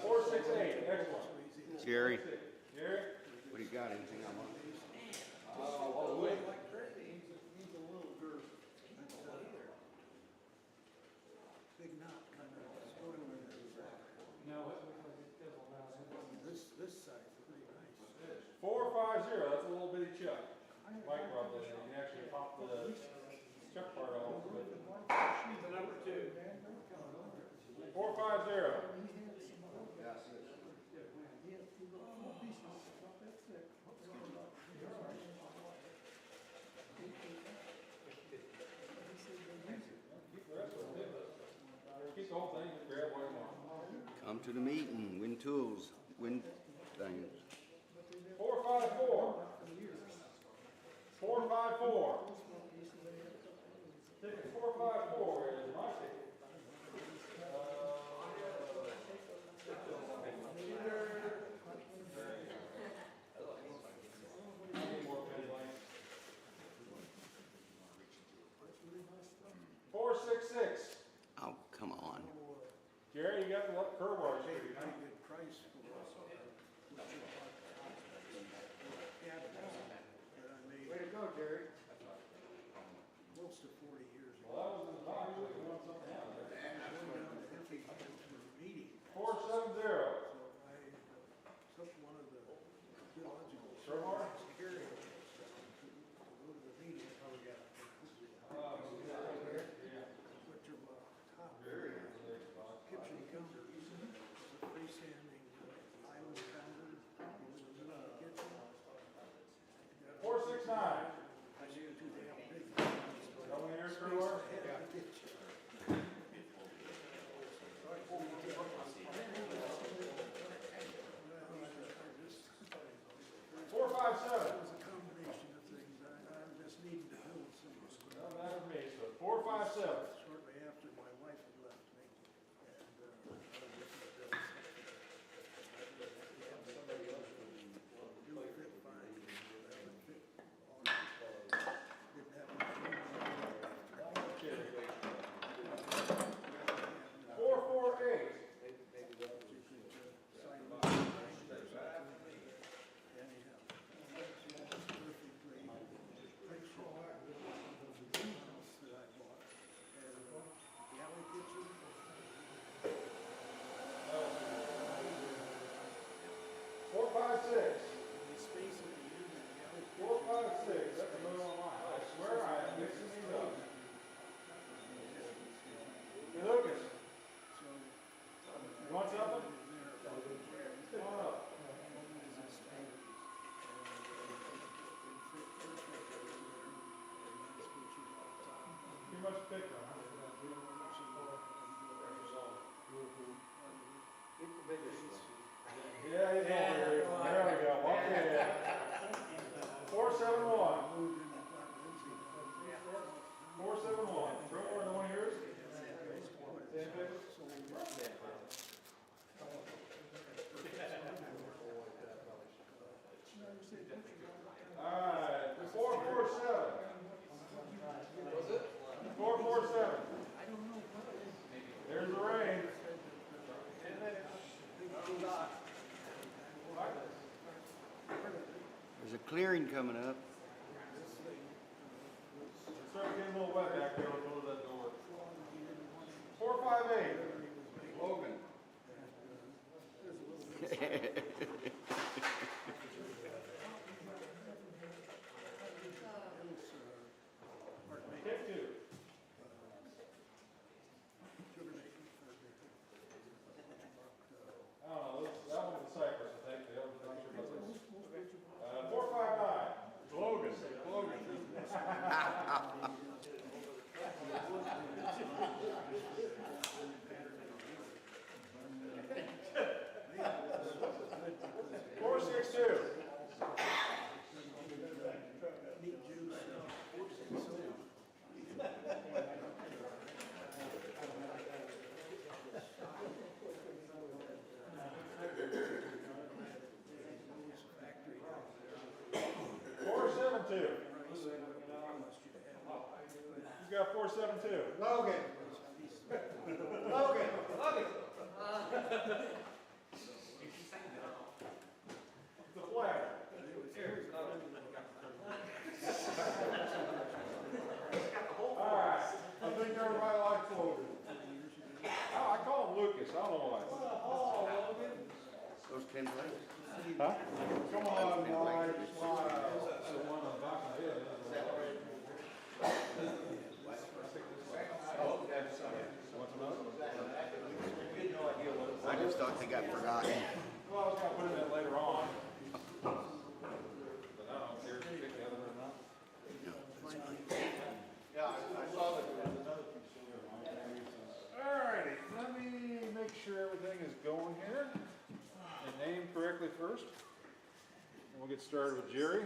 468, next one. Jerry, Jerry? what do you got? Anything I want? This side's pretty nice. 450, that's a little bitty chuck. Mike brought that in. You can actually pop the chuck part off. Number 2. 450. Keep the whole thing, grab what you want. Come to the meeting, win tools, win things. 454. 454. Ticket 454 is my ticket. Need more penny lane. 466. Oh, come on. Jerry, you got the curb wire. Pretty good price for that I made Way to go, Jerry. close to 40 years ago. Well, that was in the box. You want something else. Going down to Effingham for a meeting. 470. So I took one of the theological Curb wire? areas to go to the meeting. Oh, yeah. Put your top kitchen counter, the freestanding island counter in the middle of the kitchen. 469. I knew too damn big. Got one of yours, curb wire? Four, five, seven. It was a combination of things. I just needed to build some. Doesn't matter to me, so 457. Shortly after my wife had left me, and it would fit fine. It would fit on. Didn't have much room. 448. Much thicker, huh? Yeah, he's over here. There we go. Okay. 471. 471. Trevor, the one yours? Same paper? Alright, 447. Was it? 447. There's the rain. There's a clearing coming up. It's starting to get a little wet back there. I'll close that door. 458. Logan. Take two. I don't know, that one's a cypress, I think. The other one's not sure. 459. Logan. Logan. 462. Who's got 472? Logan. Logan. The flag. All right. I think everybody likes Logan. Oh, I call him Lucas. I don't know why. Those 10 plates. Huh? Come on, Mike, smile. That's the one on top of my head. I just thought they got forgotten. Well, I was going to put it in later on. But I don't care if you pick the other or not. Yeah, I saw that there was another piece of it. All righty, let me make sure everything is going here. And named correctly first. And we'll get started with Jerry.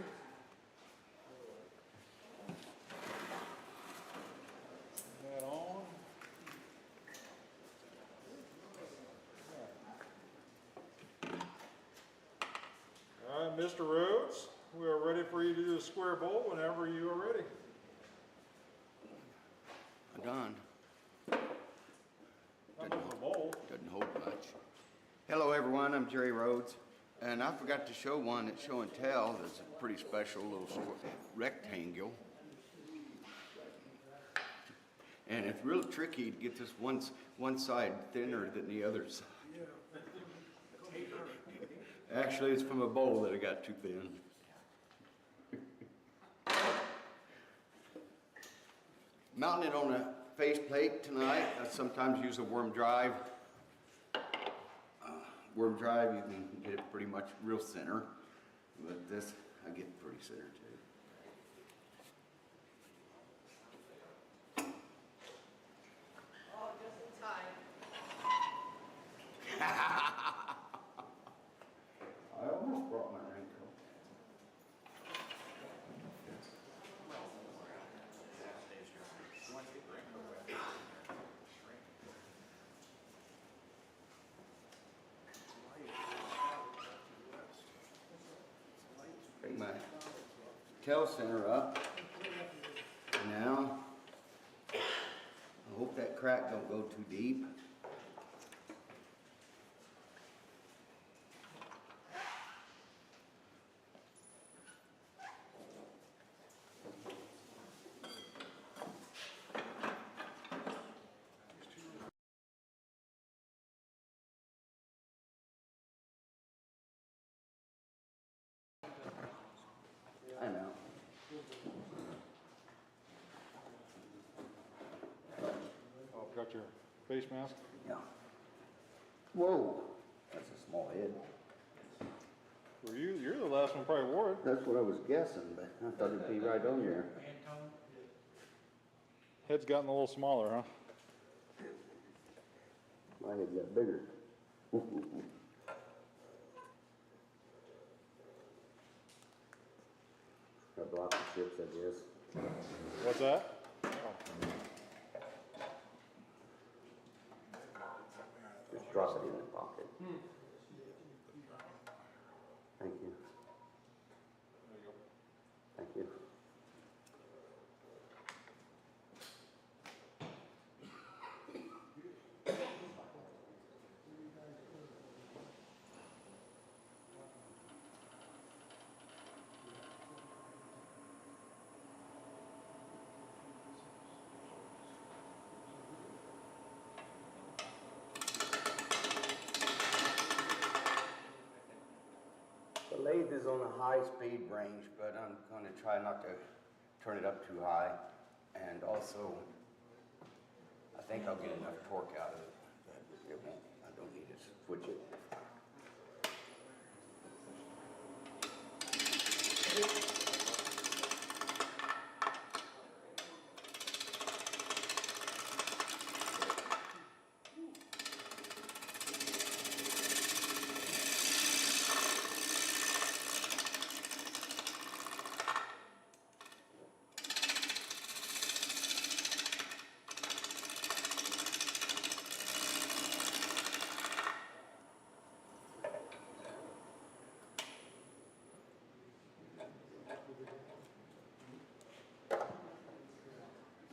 That on. All right, Mr. Rhoads, we are ready for you to do a square bowl whenever you are ready. Done. Not much of a bowl. Doesn't hold much. Hello everyone, I'm Jerry Rhoads, and I forgot to show one at Show and Tell that's a pretty special little rectangle. And it's real tricky to get this one side thinner than the other side. Actually, it's from a bowl that I got too thin. Mounting it on a faceplate tonight. I sometimes use a worm drive. Worm drive, you can get it pretty much real center, but this I get pretty center too. Oh, just in time. I almost brought my raincoat. Bring my tail center up. Now, I hope that crack don't go too deep. I know. Oh, got your face mask? Yeah. Whoa, that's a small head. Were you're the last one probably wore it. That's what I was guessing, but I thought it'd be right on there. Head's gotten a little smaller, huh? My head got bigger. A block of chips, I guess. What's that? Just drop it in the pocket. Thank you. Thank you. The lathe is on a high-speed range, but I'm going to try not to turn it up too high. And also, I think I'll get enough torque out of it that it won't, I don't need to switch it.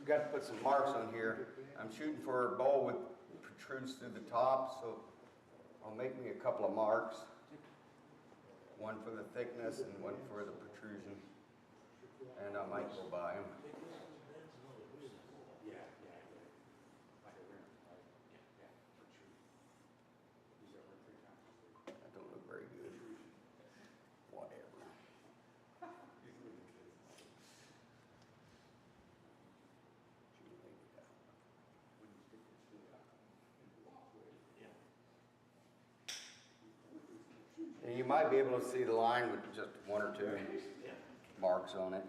Got to put some marks on here. I'm shooting for a bowl with protrudes through the top, so I'll make me a couple of marks. One for the thickness and one for the protrusion. And I might go by them. That don't look very good. Whatever. And you might be able to see the line with just one or two marks on it.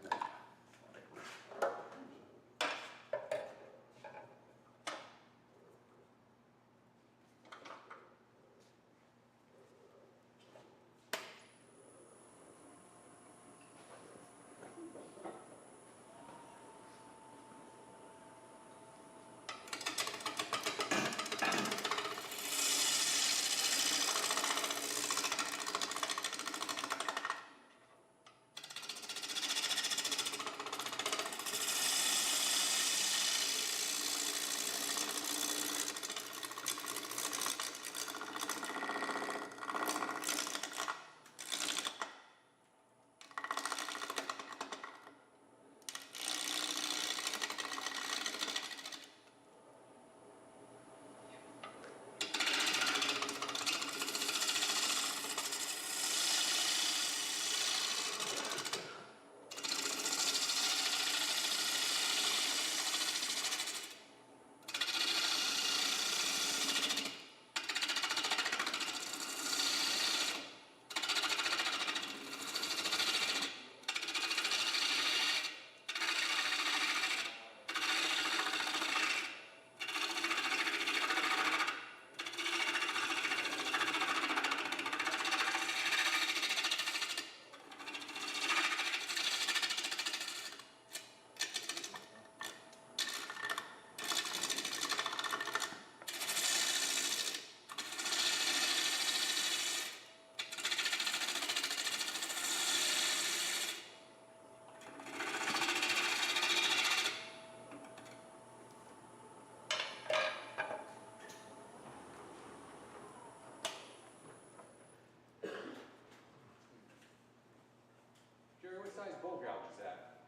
Jerry, what size bowl gouge is that?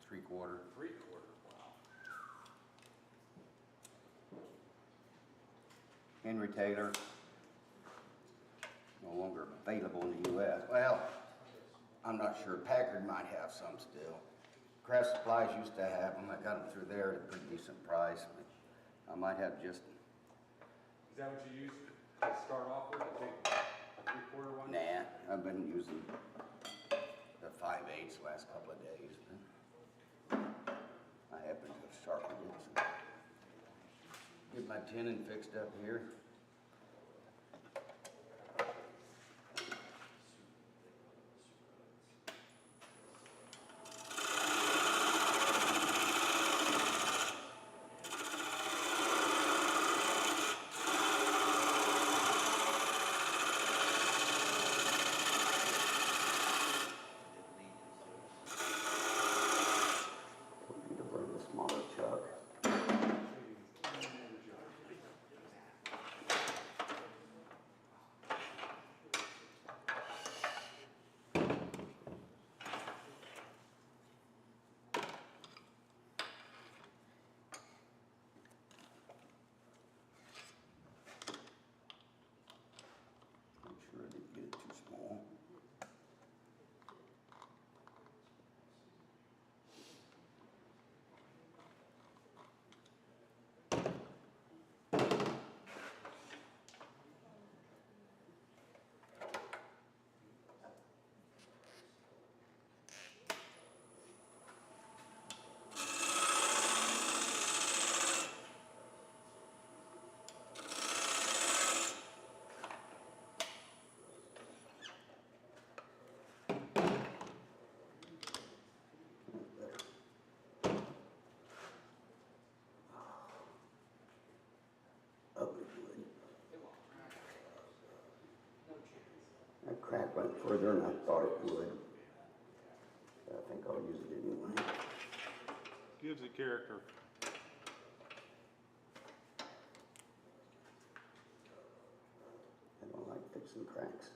3/4. 3/4, wow. Henry Taylor, no longer available in the U.S. Well, I'm not sure. Packard might have some still. Craft Supplies used to have them. I got them through there at a pretty decent price. But I might have just. Is that what you used to start off with, a 3/4 one? Nah, I've been using the 5/8 the last couple of days. I happen to have sharpened it. So get my tenon fixed up here. went further than I thought it would. I think I'll use it anyway. Gives it character. I don't like fixing cracks.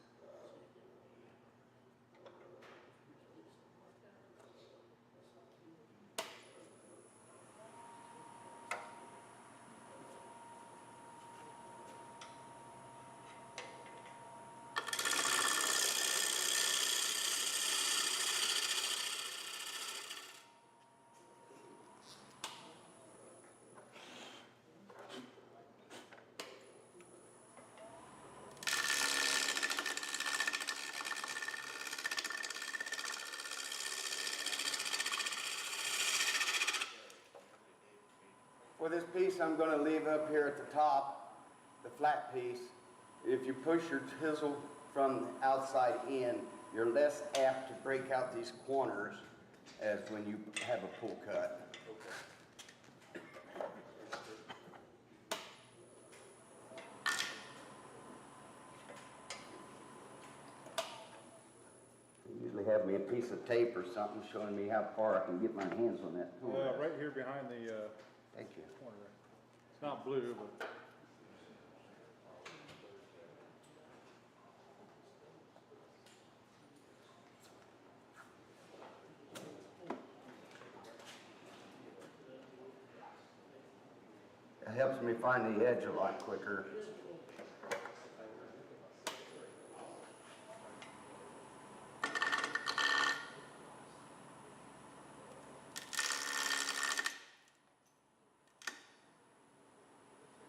For this piece, I'm going to leave up here at the top, the flat piece. If you push your chisel from the outside in, you're less apt to break out these corners as when you have a pull cut. You usually have me a piece of tape or something showing me how far I can get my hands on that tool. Right here behind the Thank you. corner. It's not blue, but It helps me find the edge a lot quicker.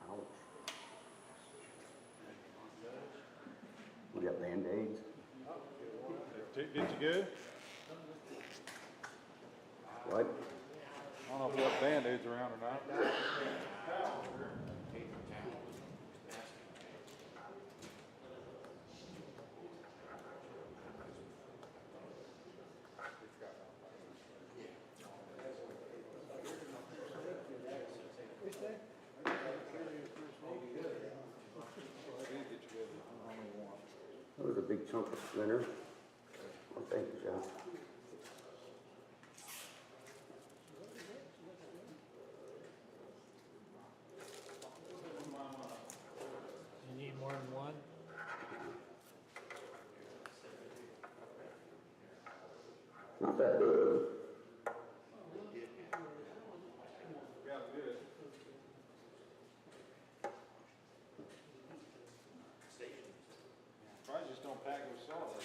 Ouch. We got Band-Aids. did you good? What? I don't know if we have Band-Aids around or not. That was a big chunk of splinter. Well, thank you, John. You need more than one? Not that good. Yeah, good. Probably just don't pack with solid.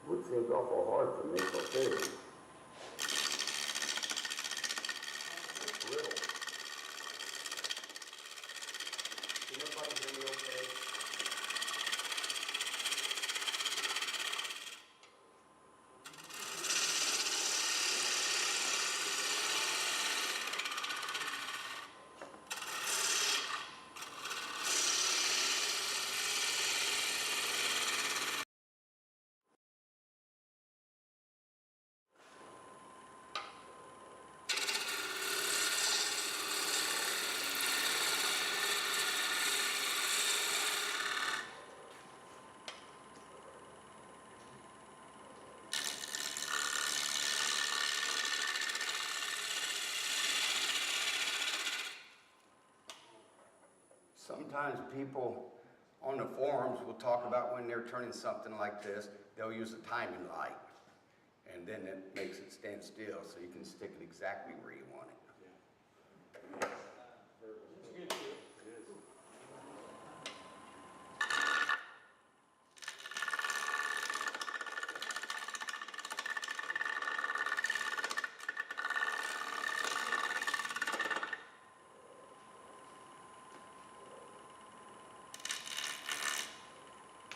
Wood seems awful hard for me, so too. Sometimes people on the forums will talk about when they're turning something like this, they'll use a timing light. And then it makes it stand still so you can stick it exactly where you want it.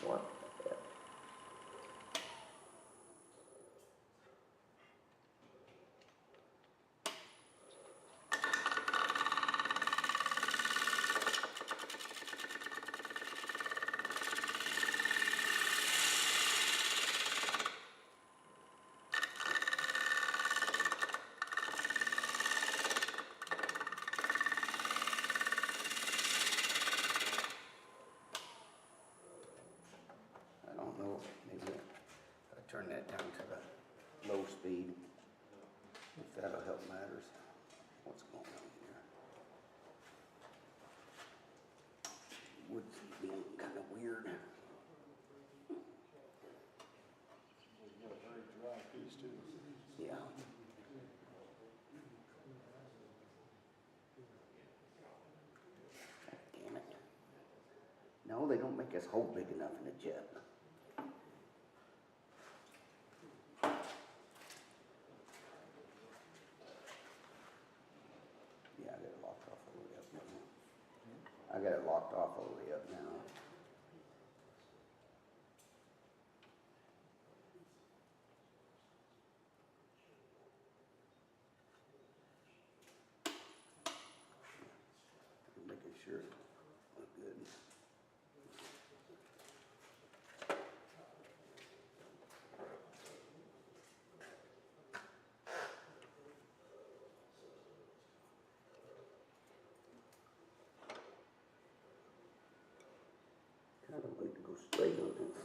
What? No, they don't make us hole big enough in the jet. Yeah, I got it locked off all the way up now. I got it locked off all the way up now. Making sure it look good. Kind of like to go straight on this.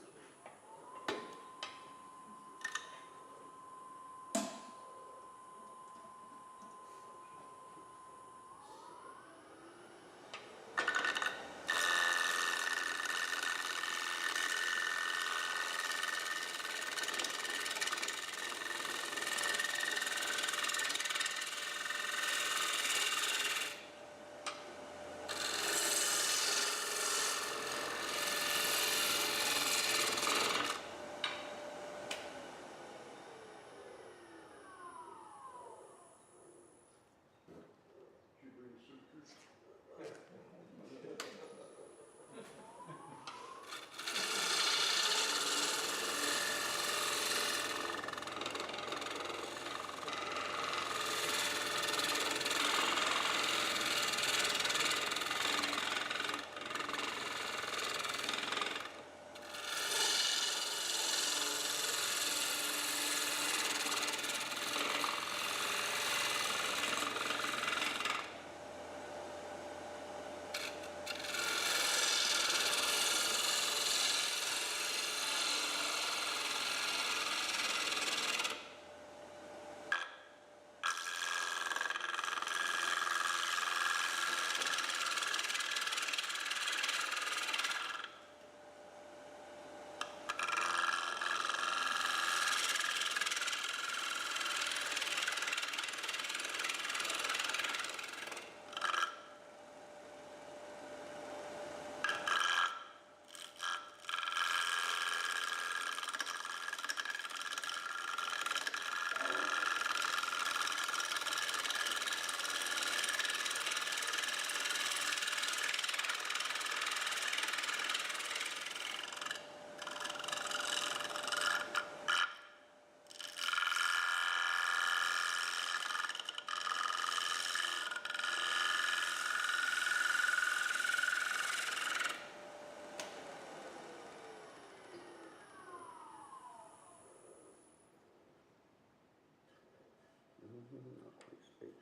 Not quite straight.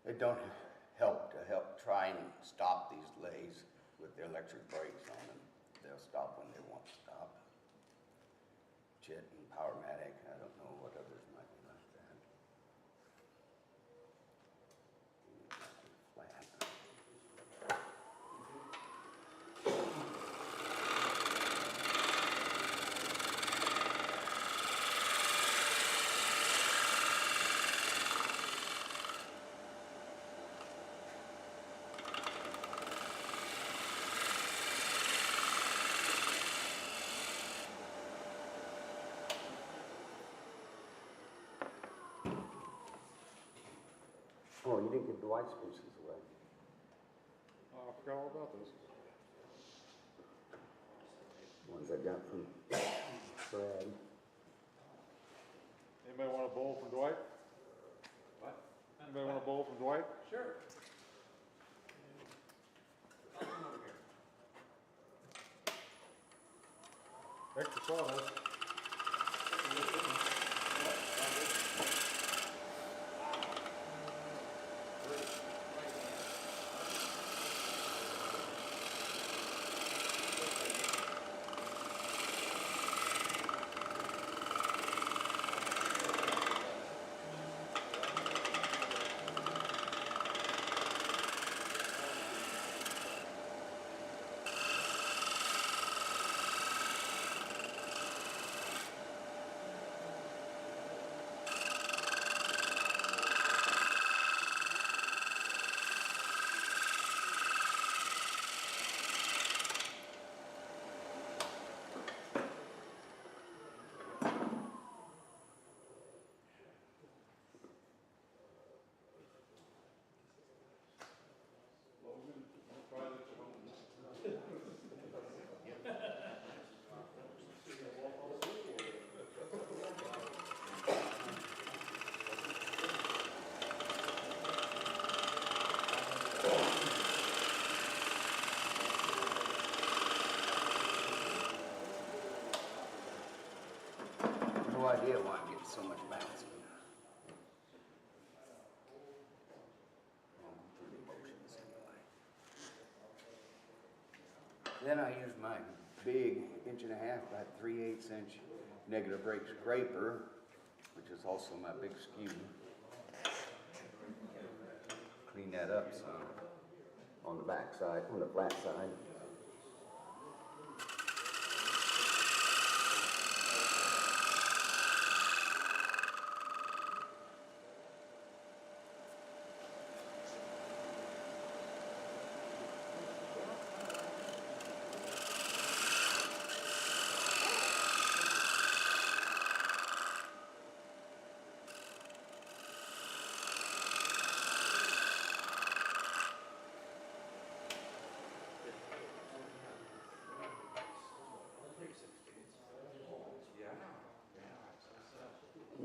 It don't help to try and stop these lathes with the electric brakes on them. They'll stop when they want to stop. Chit and Powermatic, I don't know what others might be like that. Flat. Oh, you didn't give Dwight's pieces away. Oh, I forgot all about those. Ones I got from Brad. Anybody want a bowl from Dwight? What? Anybody want a bowl from Dwight? Sure. I'll come over here. Extra sawdust. No idea why I'm getting so much bounce. Then I use my big 1.5 by 3/8 inch negative rake scraper, which is also my big skew. Clean that up some On the back side, on the flat side.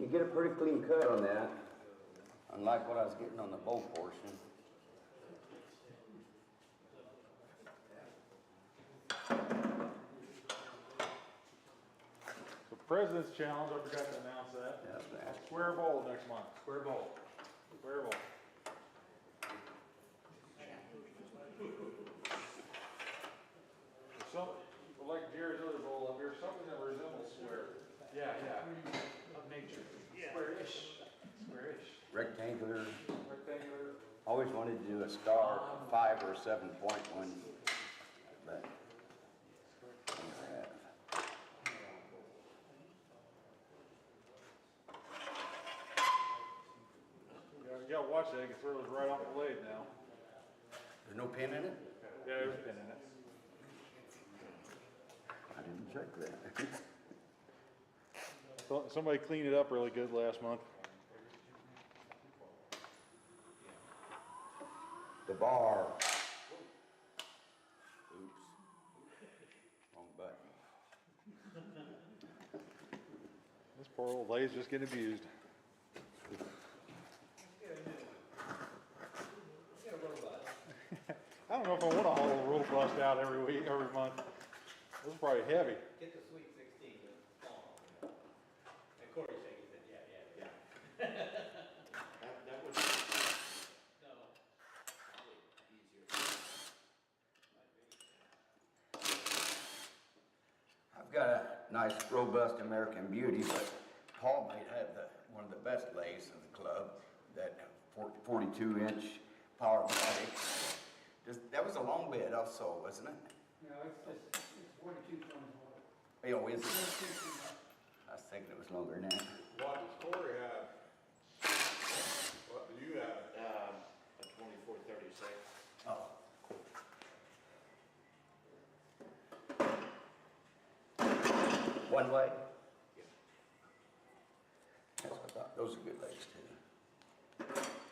You get a pretty clean cut on that. unlike what I was getting on the bow portion. So President's Challenge, I forgot to announce that. That's bad. Square bowl next month. Square bowl. Square bowl. Some, like Jerry's other bowl up here, something that resembles square. Yeah, of nature. Square-ish. Square-ish. Rectangular. Rectangular. Always wanted to do a star 5 or 7-point one, but never have. You gotta watch that, you can throw it right off the blade now. There's no pin in it? Yeah, there's a pin in it. I didn't check that. So- Somebody cleaned it up really good last month. The bar. Oops. Wrong button. This poor old lady's just getting abused. I don't know if I want to haul a roll bust out every week, every month. This is probably heavy. Get the Sweet 16, but long. And Corey shaking his head, yeah. That would No. I've got a nice, robust American Beauty, but Paul might have one of the best lathes in the club, that 42-inch Powermatic. That was a long bed also, wasn't it? No, it's 42 tons. Oh, is it? I was thinking it was longer than that. What does Corey have? What do you have? a 2436. Oh. One way? That's what I thought. Those are good legs too.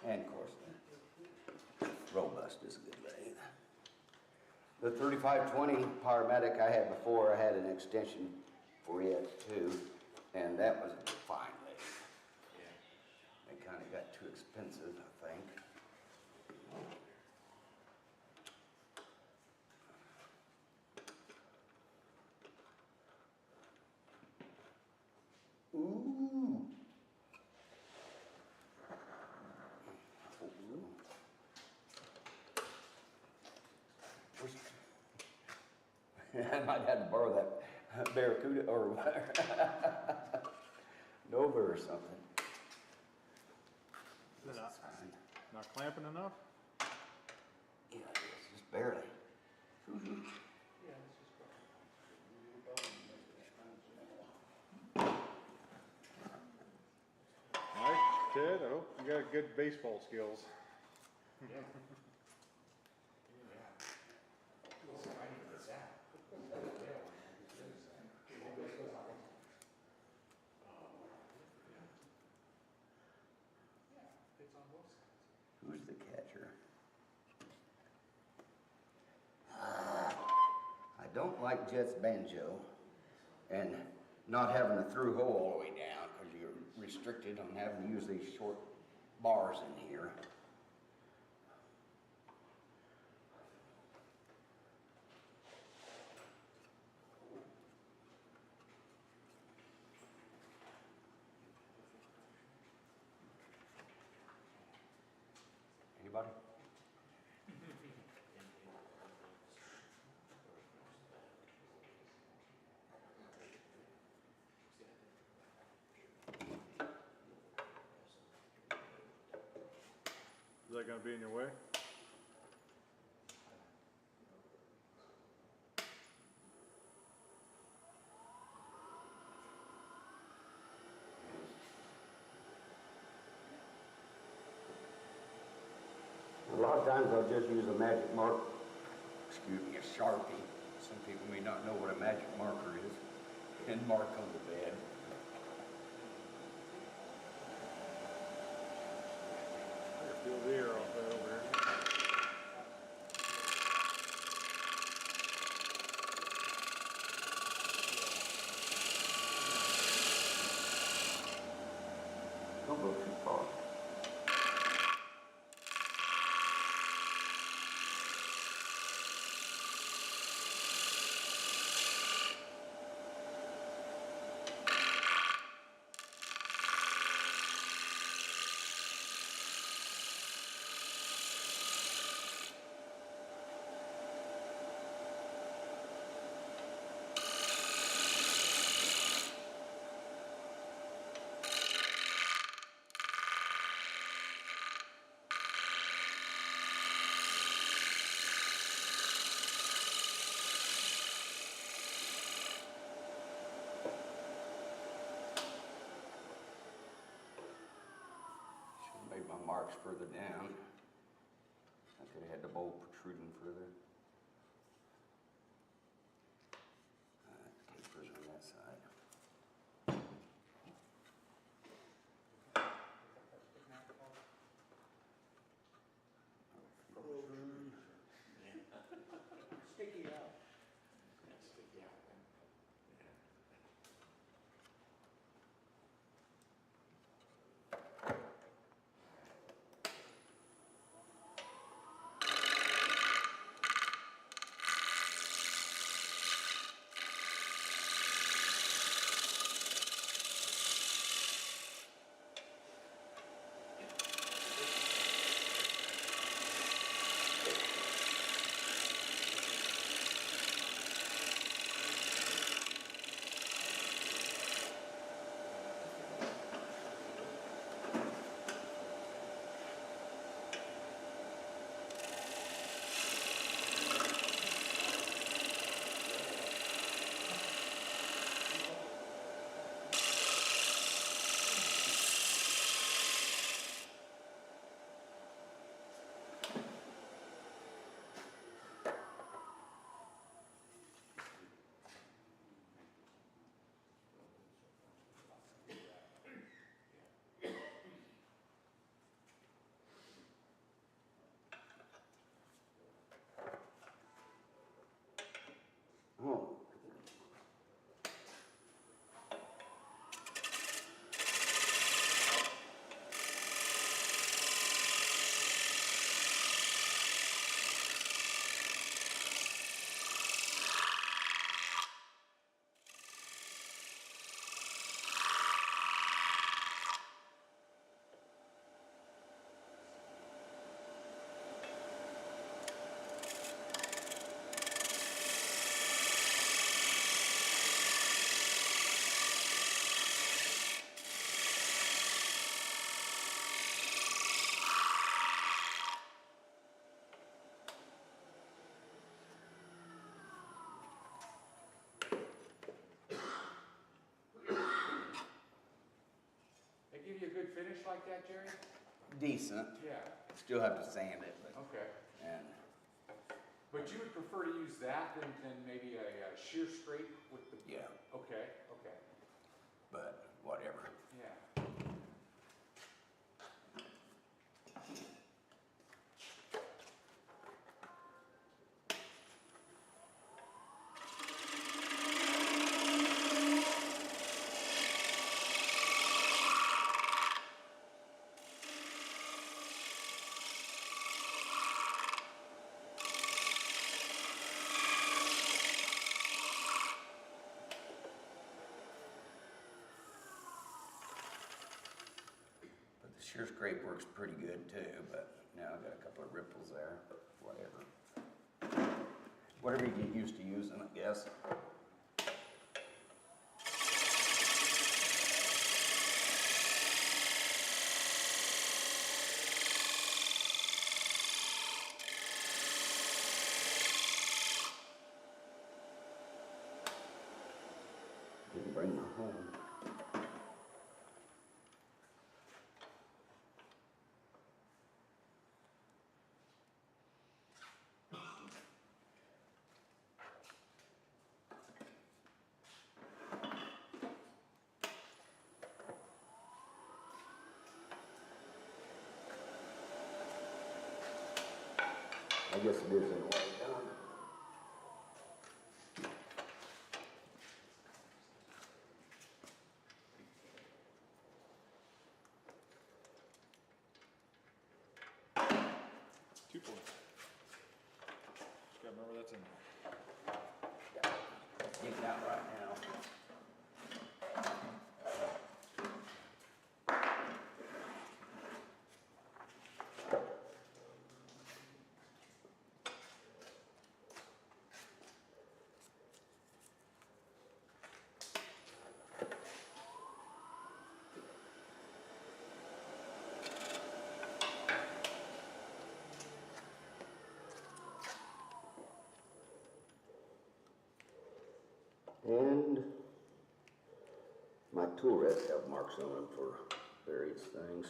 And of course, the robust is a good lathe. The 3520 Powermatic I had before, I had an extension for it too, and that was a fine lathe. kind of got too expensive, I think. Ooh. I might have to borrow that Barracuda or Nova or something. Is it not clamping enough? Yeah, it is, just barely. Mike, Ted, I hope you got good baseball skills. Who's the catcher? I don't like Jet's banjo and not having a through hole all the way down because you're restricted on having to use these short bars in here. Anybody? Is that gonna be in your way? A lot of times I'll just use a magic marker, excuse me, a Sharpie. Some people may not know what a magic marker is, and mark on the bed. I can feel the air off that over here. Don't go too far. Made my marks further down. I could have had the bowl protruding further. Tapers on that side. Sticky out. finish like that, Jerry? Decent. Yeah. Still have to sand it, but, Okay. and But you would prefer to use that than maybe a shear straight with the? yeah, Okay, okay, but whatever. yeah. But the shear scrape works pretty good too, but now I've got a couple of ripples there, but whatever. Whatever you get used to using, I guess. Didn't bring my home. I guess it is in a way done. Two points. Just gotta remember that's in there. Get it out right now. And my tool rests have marks on them for various things.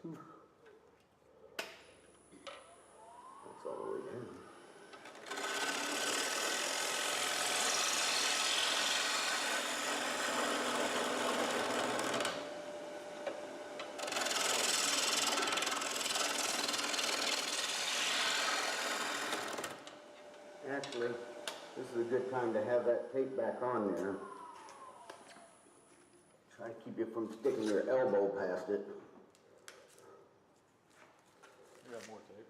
That's all the way down. Actually, this is a good time to have that tape back on there. Try to keep you from sticking your elbow past it. We got more tape.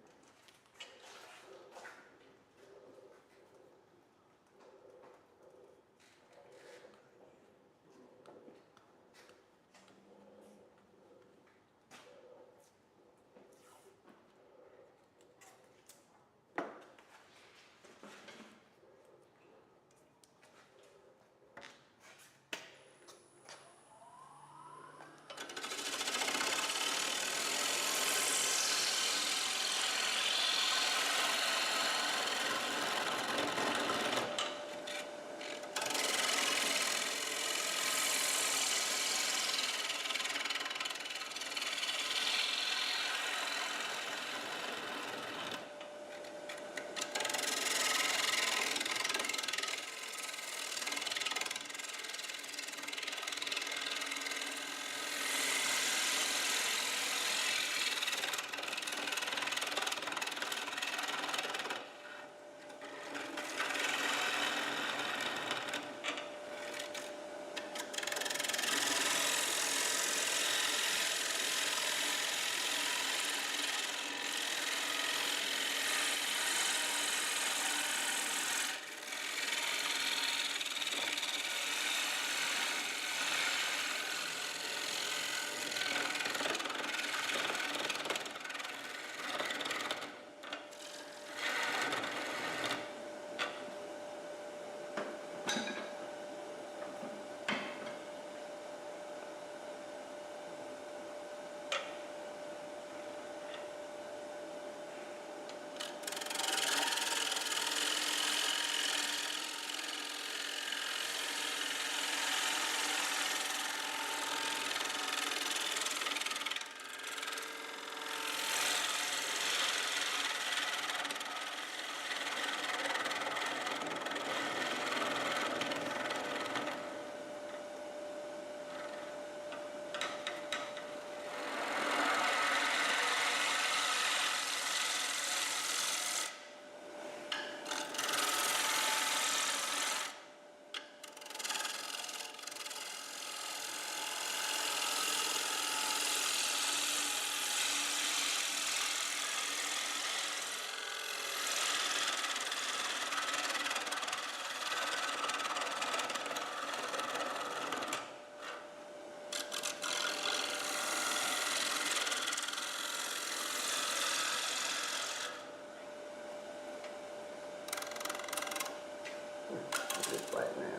this flatten out.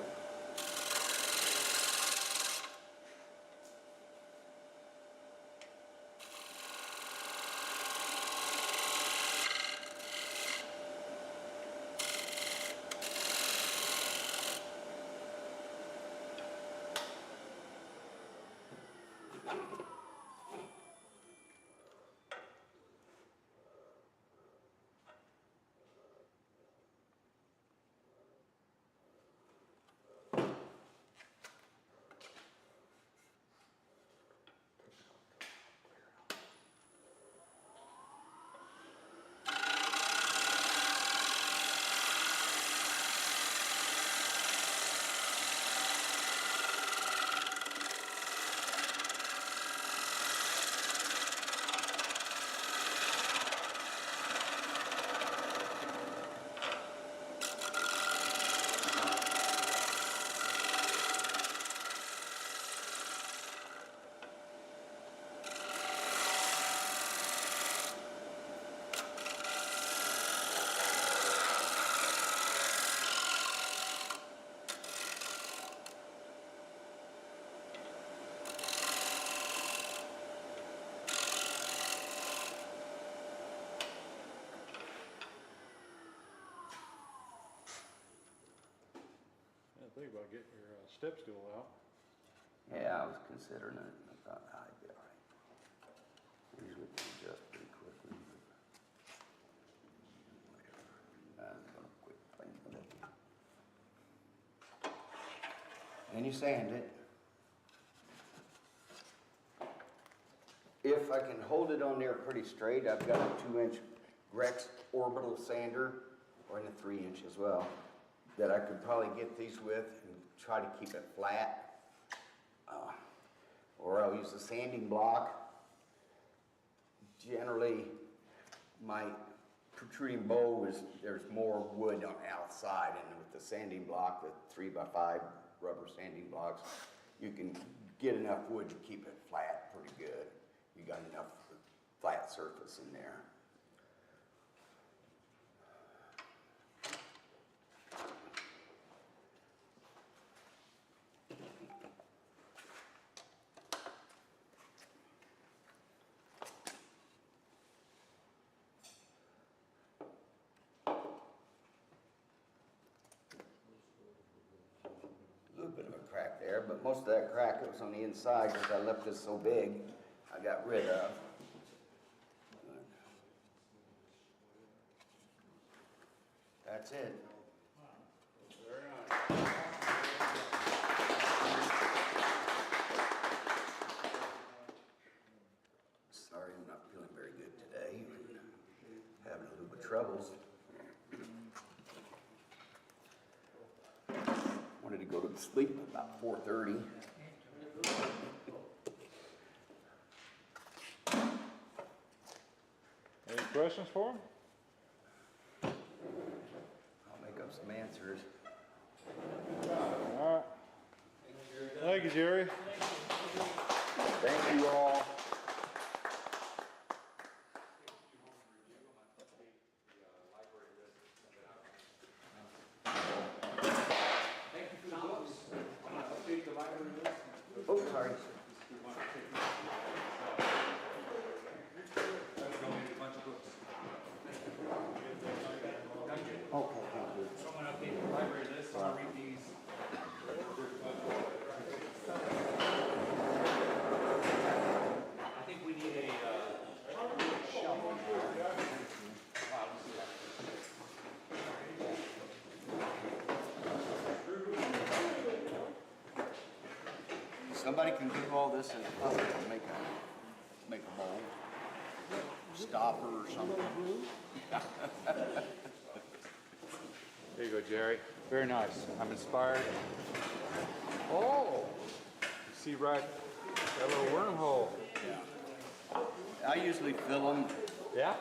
Think about getting your step stool out. Yeah, I was considering it. I thought I'd be all right. Usually can adjust pretty quickly, but whatever. I'm gonna quit playing with it. And you sand it. If I can hold it on there pretty straight, I've got a 2-inch Grex orbital sander, or in a 3-inch as well, that I could probably get these with and try to keep it flat. Or I'll use a sanding block. Generally, my protruding bow there's more wood on the outside, and with the sanding block, the 3x5 rubber sanding blocks, you can get enough wood to keep it flat pretty good. You got enough flat surface in there. Bit of a crack there, but most of that crack was on the inside because I left this so big, I got rid of. That's it. Very nice. Sorry, I'm not feeling very good today. Having a little bit of troubles. Wanted to go to sleep about 4:30. Any questions for him? I'll make up some answers. All right. Thank you, Jerry. Thank you all. Oh, sorry. Okay, thank you. So I'm gonna update the library list, I'll read these. I think we need a, shelf on here. Wow, let's see that. Somebody can do all this in public and make a bowl, stopper or something. There you go, Jerry. Very nice. I'm inspired. Oh, you see right, that little wormhole. I usually fill them Yeah?